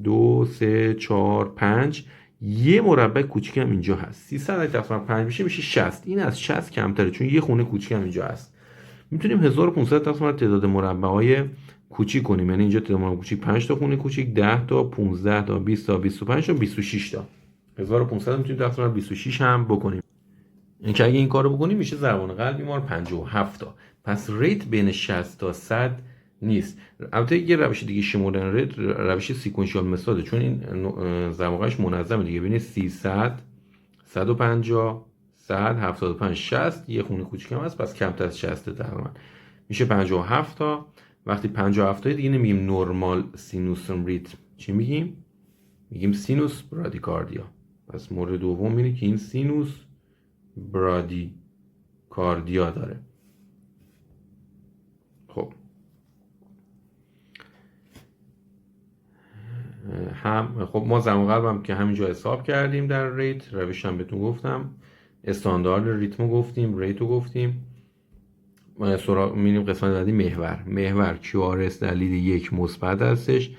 2 3 4 5 یه مربع کوچیک هم اینجا هست. 300 اگه تقسیم 5 بشه میشه 60. این از 60 کمتره چون یه خونه کوچیک هم اینجا هست. میتونیم 1500 تقسیم تعداد مربع‌های کوچیک کنیم، یعنی اینجا تعداد مربع کوچیک 5 تا خونه کوچیک، 10 تا 15 تا 20 تا 25 تا 26 تا 1500 میتونیم تقسیم بر 26 هم بکنیم. این که اگه این کارو بکنیم میشه ضربان قلب بیمار 57 تا. پس ریت بین 60 تا 100 نیست. البته یه روش دیگه شمردن ریت روش سیکونشیال متد، چون این ضربان قلبش منظمه دیگه. ببینید 300 150 100 75 60 یه خونه کوچیک هم هست، پس کمتر از 60 تقریبا میشه 57 تا. وقتی 57 تا دیگه نمیگیم نورمال سینوس ریتم، چی میگیم؟ میگیم سینوس برادیکاردیا. پس مورد دوم اینه که این سینوس برادیکاردیا داره. خب خب ما زمان قلبم که همینجا حساب کردیم در ریت، روش هم بهتون گفتم، استاندارد ریتمو گفتیم، ریتو گفتیم. سراغ میریم قسمت بعدی، محور QRS در لید 1 مثبت هستش،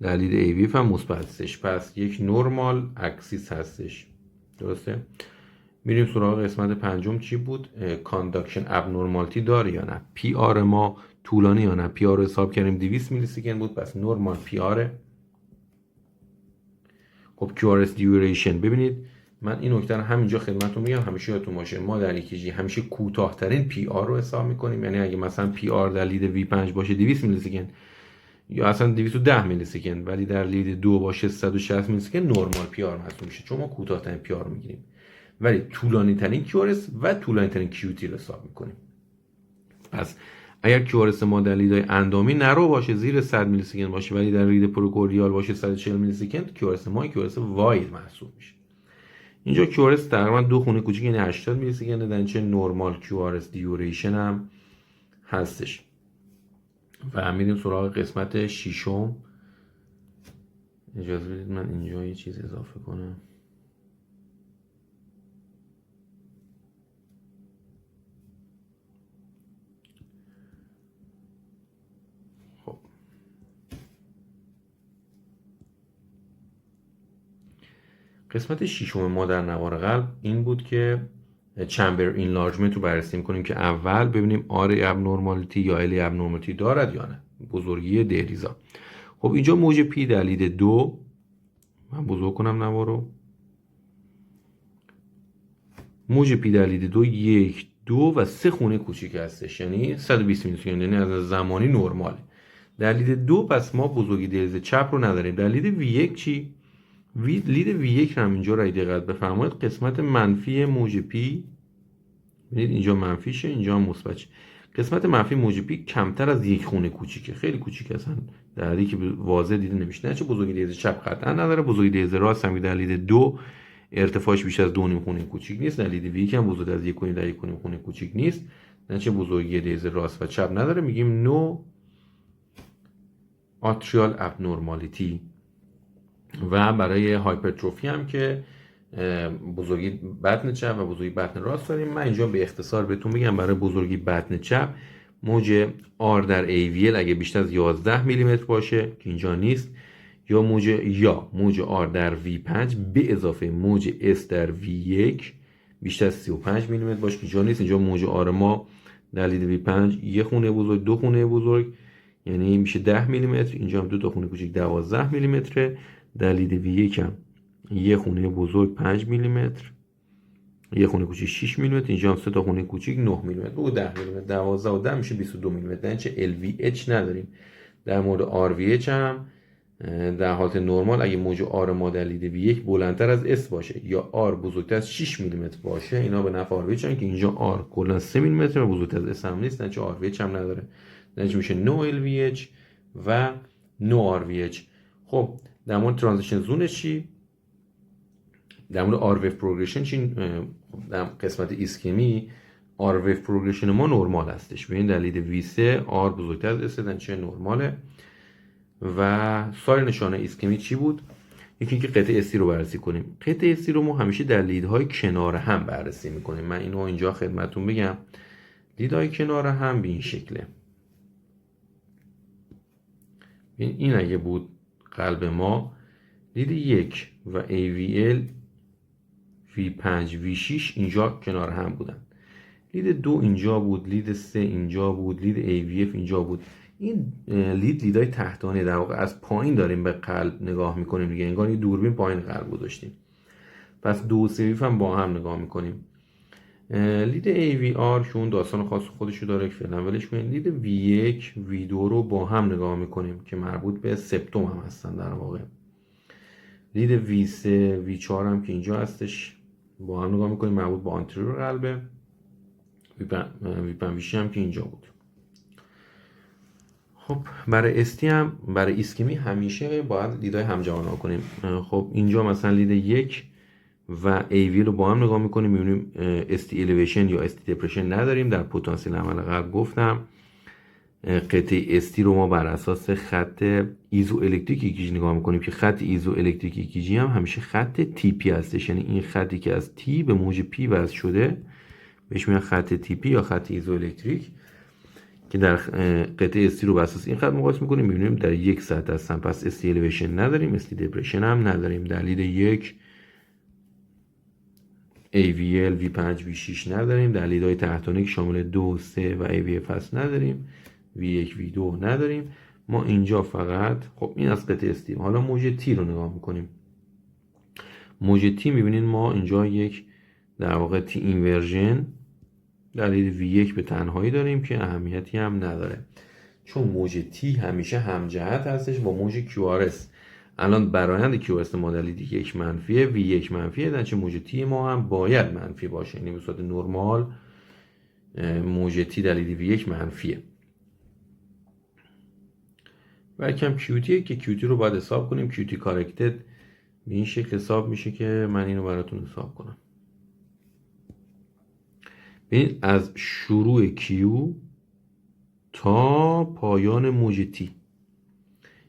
در لید AVF هم مثبت هستش، پس یک نورمال اکسیس هستش. درسته؟ میریم سراغ قسمت پنجم. چی بود؟ کانداکشن ابنورمالتی داره یا نه. پی آر ما طولانی یا نه. پی آر رو حساب کردیم 200 میلی سیکند بود، پس نورمال پی آر. خب QRS دیوریشن، ببینید من این نکته رو همینجا خدمتتون میگم، همیشه یادتون باشه ما در EKG همیشه کوتاه‌ترین پی آر رو حساب میکنیم. یعنی اگه مثلا پی آر در لید V5 باشه 200 میلی سیکند یا اصلا 210 میلی سیکند، ولی در لید 2 باشه 160 میلی سیکند، نورمال پی آر محسوب میشه، چون ما کوتاه‌ترین پی آر رو میگیریم. ولی طولانی ترین QRS و طولانی ترین QT رو حساب میکنیم. پس اگر QRS ما در لیدهای اندامی نرو باشه، زیر 100 میلی سیکند باشه، ولی در لید پروکوردیال باشه 140 میلی سیکند، QRS ما QRS واید محسوب میشه. اینجا QRS تقریبا دو خونه کوچیک یعنی 80 میلی سیکند، در اینچه نورمال QRS دیوریشن هم هستش. و میریم سراغ قسمت ششم. اجازه بدید من اینجا یه چیز اضافه کنم. خب قسمت ششم ما در نوار قلب این بود که چمبر اینلارجمنت رو بررسی می‌کنیم که اول ببینیم آر ابنورمالیتی یا ال ابنورمالیتی دارد یا نه، بزرگی دهلیزا. خب اینجا موج پی در لید 2، من بزرگ کنم نوار رو، موج پی در لید 2 1 2 و 3 خونه کوچیک هستش، یعنی 120 میلی سیکند، یعنی از زمانی نرماله. در لید 2 پس ما بزرگی دهلیز چپ رو نداریم. در لید V1 چی؟ لید V1 هم اینجا را دقت بفرمایید، قسمت منفی موج پی، ببینید اینجا منفیشه، اینجا هم مثبت. قسمت منفی موج پی کمتر از یک خونه کوچیکه، خیلی کوچیک هستن، در حالی که واضح دیده نمیشه. نه چه بزرگی دهلیز چپ قطعا نداره، بزرگی دهلیز راست هم در لید 2 ارتفاعش بیش از 2.5 خونه کوچیک نیست، در لید V1 هم بزرگ از 1 در 1 خونه کوچیک نیست. نه چه بزرگی دهلیز راست و چپ نداره، میگیم نو آتریال ابنورمالیتی. و برای هایپرتروفی هم که بزرگی بطن چپ و بزرگی بطن راست داریم. من اینجا به اختصار بهتون میگم برای بزرگی بطن چپ موج R در AVL اگه بیشتر از 11 میلی متر باشه که اینجا نیست، یا موج R در V5 به اضافه موج S در V1 بیشتر از 35 میلی متر باشه که اینجا نیست. اینجا موج R ما در لید V5 یه خونه بزرگ، دو خونه بزرگ، یعنی میشه 10 میلی متر. اینجا هم دو خونه کوچیک 12 میلی متره. در لید V1 هم یه خونه بزرگ 5 میلی متر، یه خونه کوچیک 6 میلی متر، اینجا هم سه تا خونه کوچیک 9 میلی متر، بگو 10 میلی متر، 12 و 10 میشه 22 میلی متر. در چه LVH نداریم. در مورد RVH هم در حالت نرمال اگه موج R ما در لید V1 بلندتر از S باشه یا R بزرگتر از 6 میلی متر باشه، اینا به نفع RVH هم که اینجا R کلا 3 میلی متر و بزرگتر از S هم نیست، در چه RVH هم نداره. در چه میشه No LVH و No RVH. خب در مورد ترانزیشن زونش چی؟ در مورد آر ویو پروگرشن چی؟ در قسمت ایسکمی آر ویو پروگرشن ما نرمال هستش. ببین در لید V3 آر بزرگتر از S چه نرماله. و سایر نشانه ایسکمی چی بود؟ یکی اینکه قطعه استی رو بررسی کنیم. قطعه استی رو ما همیشه در لیدهای کنار هم بررسی میکنیم. من اینو اینجا خدمتتون بگم، لیدهای کنار هم به این شکله. این اگه بود قلب ما، لید 1 و AVL V5 V6 اینجا کنار هم بودن. لید 2 اینجا بود، لید 3 اینجا بود، لید AVF اینجا بود. این لیدهای تحتانی در واقع از پایین داریم به قلب نگاه میکنیم دیگه، انگار یه دوربین پایین قلب گذاشتیم. پس 2 و 3 هم با هم نگاه میکنیم. لید AVR که اون داستان خاص خودشو داره که فعلا ولش کنیم. لید V1 V2 رو با هم نگاه میکنیم که مربوط به سپتوم هم هستن در واقع. لید V3 V4 هم که اینجا هستش با هم نگاه میکنیم، مربوط به آنتریور قلبه. V5 V6 هم که اینجا بود. خب برای استی هم برای ایسکمی همیشه باید لیدهای همجوانه کنیم. خب اینجا مثلا لید 1 و ایوی رو با هم نگاه میکنیم، میبینیم استی الیویشن یا استی دپرشن نداریم. در پتانسیل عمل قلب گفتم قطعه استی رو ما بر اساس خط ایزو الکتریک ایکیجی نگاه میکنیم که خط ایزو الکتریک ایکیجی هم همیشه خط تی پی هستش، یعنی این خطی که از تی به موج پی وصل شده بهش میگن خط تی پی یا خط ایزو الکتریک، که در قطعه استی رو بر اساس این خط مقایسه میکنیم، میبینیم در یک سطح هستن. پس استی الیویشن نداریم، استی دپرشن هم نداریم. در لید 1 AVL V5 V6 نداریم. در لیدهای تحتانی که شامل 2 3 و AVF هست نداریم. V1 V2 نداریم. ما اینجا فقط خب این از قطعه استیم. حالا موج تی رو نگاه میکنیم. موج تی میبینید ما اینجا یک در واقع تی اینورژن در لید V1 به تنهایی داریم که اهمیتی هم نداره، چون موج تی همیشه همجهت هستش با موج QRS. الان برایند QRS ما در لید 1 منفیه، V1 منفیه، در چه موج تی ما هم باید منفی باشه، یعنی به صورت نرمال موج تی در لید V1 منفیه. و کم کیوتیه که کیوتی رو باید حساب کنیم. کیوتی کارکتد به این شکل حساب میشه که من اینو براتون حساب کنم. ببین از شروع کیو تا پایان موج تی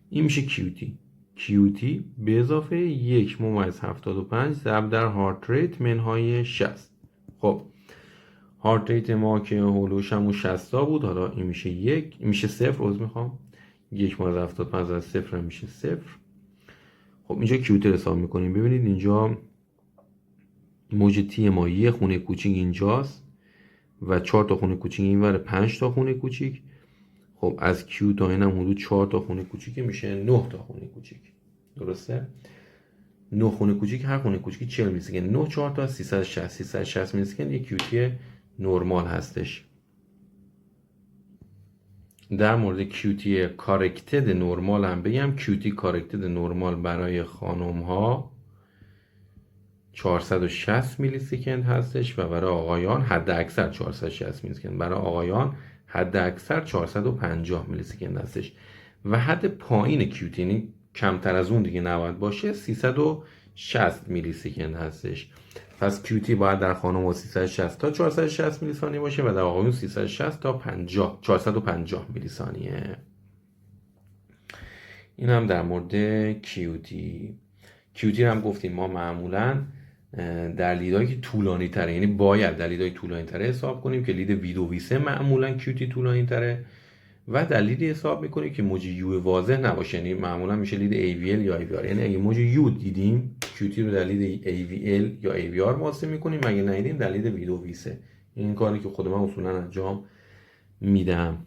این میشه کیوتی. کیوتی به اضافه 1/75 ضرب در هارت ریت منهای 60. خب هارت ریت ما که هولوش همون 60 بود، حالا این میشه 1، این میشه 0، عذر میخوام، 1/75 از 0 میشه 0. خب اینجا کیوتی حساب میکنیم. ببینید اینجا موج تی ما یه خونه کوچیک اینجاست و 4 تا خونه کوچیک اینور، 5 تا خونه کوچیک. خب از کیو تا این هم حدود 4 تا خونه کوچیک میشه 9 تا خونه کوچیک، درسته؟ 9 خونه کوچیک، هر خونه کوچیکی 40 میلی سکند، 9 4 تا 360 میلی سکند یک کیوتی نرمال هستش. در مورد کیوتی کارکتد نرمال هم بگم، کیوتی کارکتد نرمال برای خانم ها 460 میلی سکند هستش و برای آقایان حد اکثر 460 میلی سکند، برای آقایان حد اکثر 450 میلی سکند هستش و حد پایین کیوتی، یعنی کمتر از اون دیگه نباید باشه، 360 میلی سکند هستش. پس کیوتی باید در خانم 360 تا 460 میلی ثانیه باشه و در آقایون 360 تا 450 میلی ثانیه. این هم در مورد کیوتی. کیوتی هم گفتیم ما معمولا در لیدهایی که طولانی تره، یعنی باید در لیدهای طولانی تره حساب کنیم که لید V2 V3 معمولا کیوتی طولانی تره و در لیدی حساب میکنیم که موج یو واضح نباشه، یعنی معمولا میشه لید AVL یا AVR. یعنی اگه موج یو دیدیم کیوتی رو در لید AVL یا AVR محاسبه میکنیم، مگه ندیدیم در لید V2 V3. این کاری که خود من اصولا انجام میدم.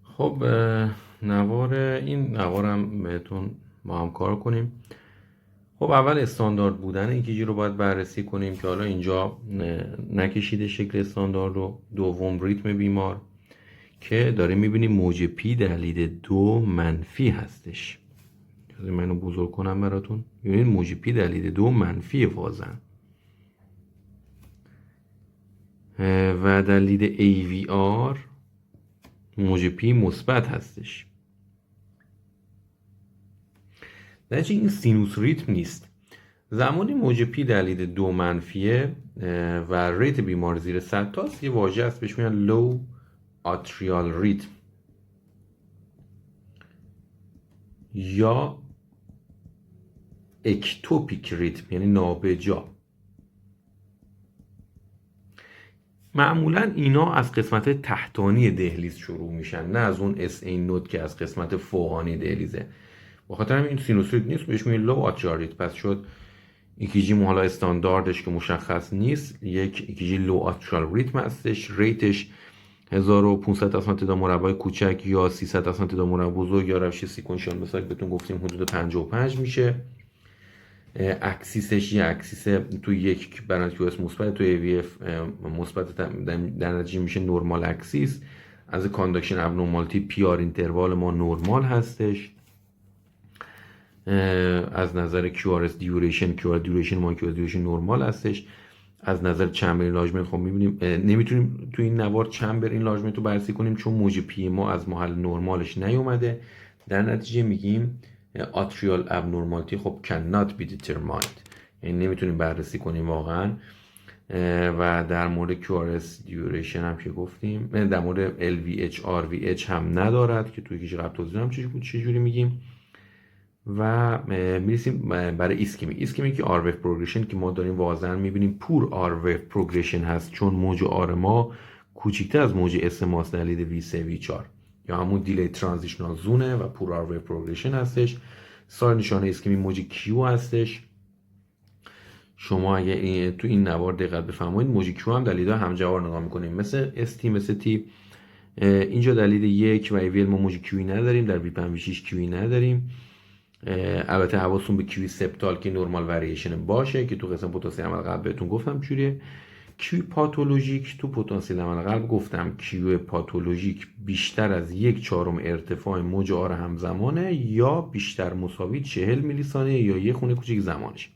خب این نوارم بهتون با هم کار کنیم. خب اول استاندارد بودن ایکیجی رو باید بررسی کنیم که حالا اینجا نکشیده شکل استاندارد رو. دوم ریتم بیمار که داریم میبینیم موج پی در لید 2 منفی هستش. من اینو بزرگ کنم براتون. میبینید موج پی در لید 2 منفی وازن و در لید AVR موج پی مثبت هستش. در این سینوس ریتم نیست. زمانی موج پی در لید 2 منفیه و ریت بیمار زیر 100 تاست، یه واژه هست بهش میگن لو آتریال ریتم یا اکتوپیک ریتم، یعنی نابجا. معمولا اینا از قسمت تحتانی دهلیز شروع میشن، نه از اون اس این نود که از قسمت فوقانی دهلیزه. بخاطر همین این سینوسوید نیست، بهش میگن لو آتریال ریتم. پس شد ایکیجی حالا استانداردش که مشخص نیست، یک ایکیجی لو آتریال ریتم هستش. ریتش 1500 سانتی مربع کوچک یا 300 سانتی مربع بزرگ یا روش سیکونشیال مثلا بهتون گفتیم حدود 55 میشه. اکسیسش یه اکسیس تو یک برنامه QS مثبت، تو AVF مثبت، در نتیجه میشه نورمال اکسیس. از کاندکشن ابنورمالیتی پی آر اینتروال ما نورمال هستش. از نظر QRS دیوریشن، QR دیوریشن ما QRS دیوریشن نورمال هستش. از نظر چمبر لارجمنت خب میبینیم نمیتونیم تو این نوار چمبر این لارجمنت رو بررسی کنیم چون موج پی ما از محل نرمالش نیومده. در نتیجه میگیم atrial abnormality خب cannot be determined، یعنی نمیتونیم بررسی کنیم واقعا. و در مورد QRS duration هم که گفتیم، در مورد LVH RVH هم ندارد که توی کیش قبل توضیح هم چجوری میگیم. و میرسیم برای ایسکمیک RVF پروگرشن که ما داریم واضحا میبینیم پور RVF پروگرشن هست چون موج آر ما کوچکتر از موج اس ماست دلیل V3 V4 یا همون دیلی ترانزیشنال زونه و پور RVF پروگرشن هستش. سال نشانه ایسکمی موج Q هستش. شما اگه تو این نوار دقت بفرمایید موج Q هم دلیل‌ها همجوار نگاه میکنیم مثل ST مثل T. اینجا دلیل 1 و ایویل ما موج Q نداریم، در V5 V6 Q نداریم. البته حواستون به کیوی سپتال که نورمال وریشن باشه که تو قسم پتانسیل عمل قلب بهتون گفتم چجوریه. کیوی پاتولوژیک تو پتانسیل عمل قلب گفتم کیوی پاتولوژیک بیشتر از 1/4 ارتفاع موج آر همزمانه یا بیشتر مساوی 40 میلی ثانیه یا یه خونه کوچیک زمانش.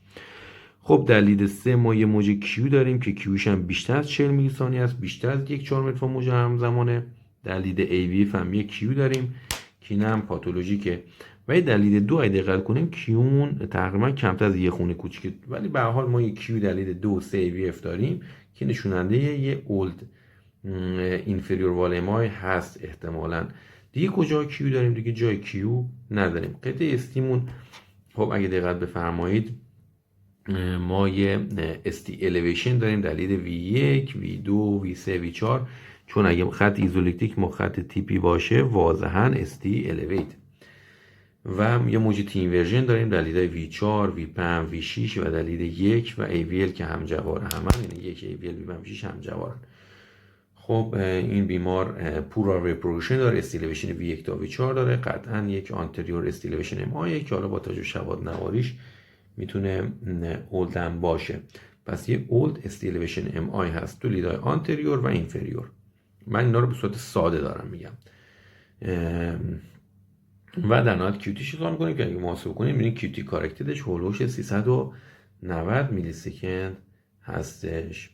خب در لید 3 ما یه موج کیو داریم که کیوش هم بیشتر از 40 میلی ثانیه است، بیشتر از 1/4 ارتفاع موج همزمانه. در لید AVF هم یه کیو داریم که این هم پاتولوژیکه. ولی دلیل 2 اگه دقت کنیم کیومون تقریبا کمتر از یه خونه کوچیکه، ولی به هر حال ما یک کیو دلیل 2 3 AVF داریم که نشوننده یه اولد اینفریور والمای هست احتمالاً. دیگه کجا کیو داریم؟ دیگه جای کیو نداریم. قطعه استیمون خب اگه دقت بفرمایید ما یه استی الیویشن داریم دلیل V1 V2 V3 V4 چون اگه خط ایزولکتریک ما خط تیپی باشه واضحاً استی الیویت. و یه موج تی اینورژن داریم دلیل V4 V5 V6 و دلیل 1 و AVL که همجوار یعنی یک AVL V5 V6 همجوارن. خب این بیمار پور آر پروگرشن داره، استیلیویشن V1 تا V4 داره، قطعا یک آنتریور استیلیویشن MI که حالا با توجه شواهد نواریش میتونه اولد هم باشه. پس یه اولد استیلیویشن MI هست تو لیدای آنتریور و اینفریور. من اینا رو به صورت ساده دارم میگم. و در نهایت کیوتی شکار میکنیم که اگه محاسبه کنیم میبینیم کیوتی کارکتدش هولوش 390 میلی سکند هستش.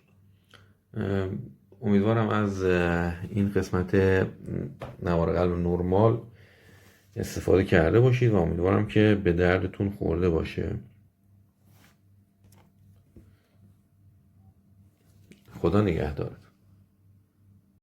امیدوارم از این قسمت نوار قلب نرمال استفاده کرده باشید و امیدوارم که به دردتون خورده باشه. خدا نگهدار.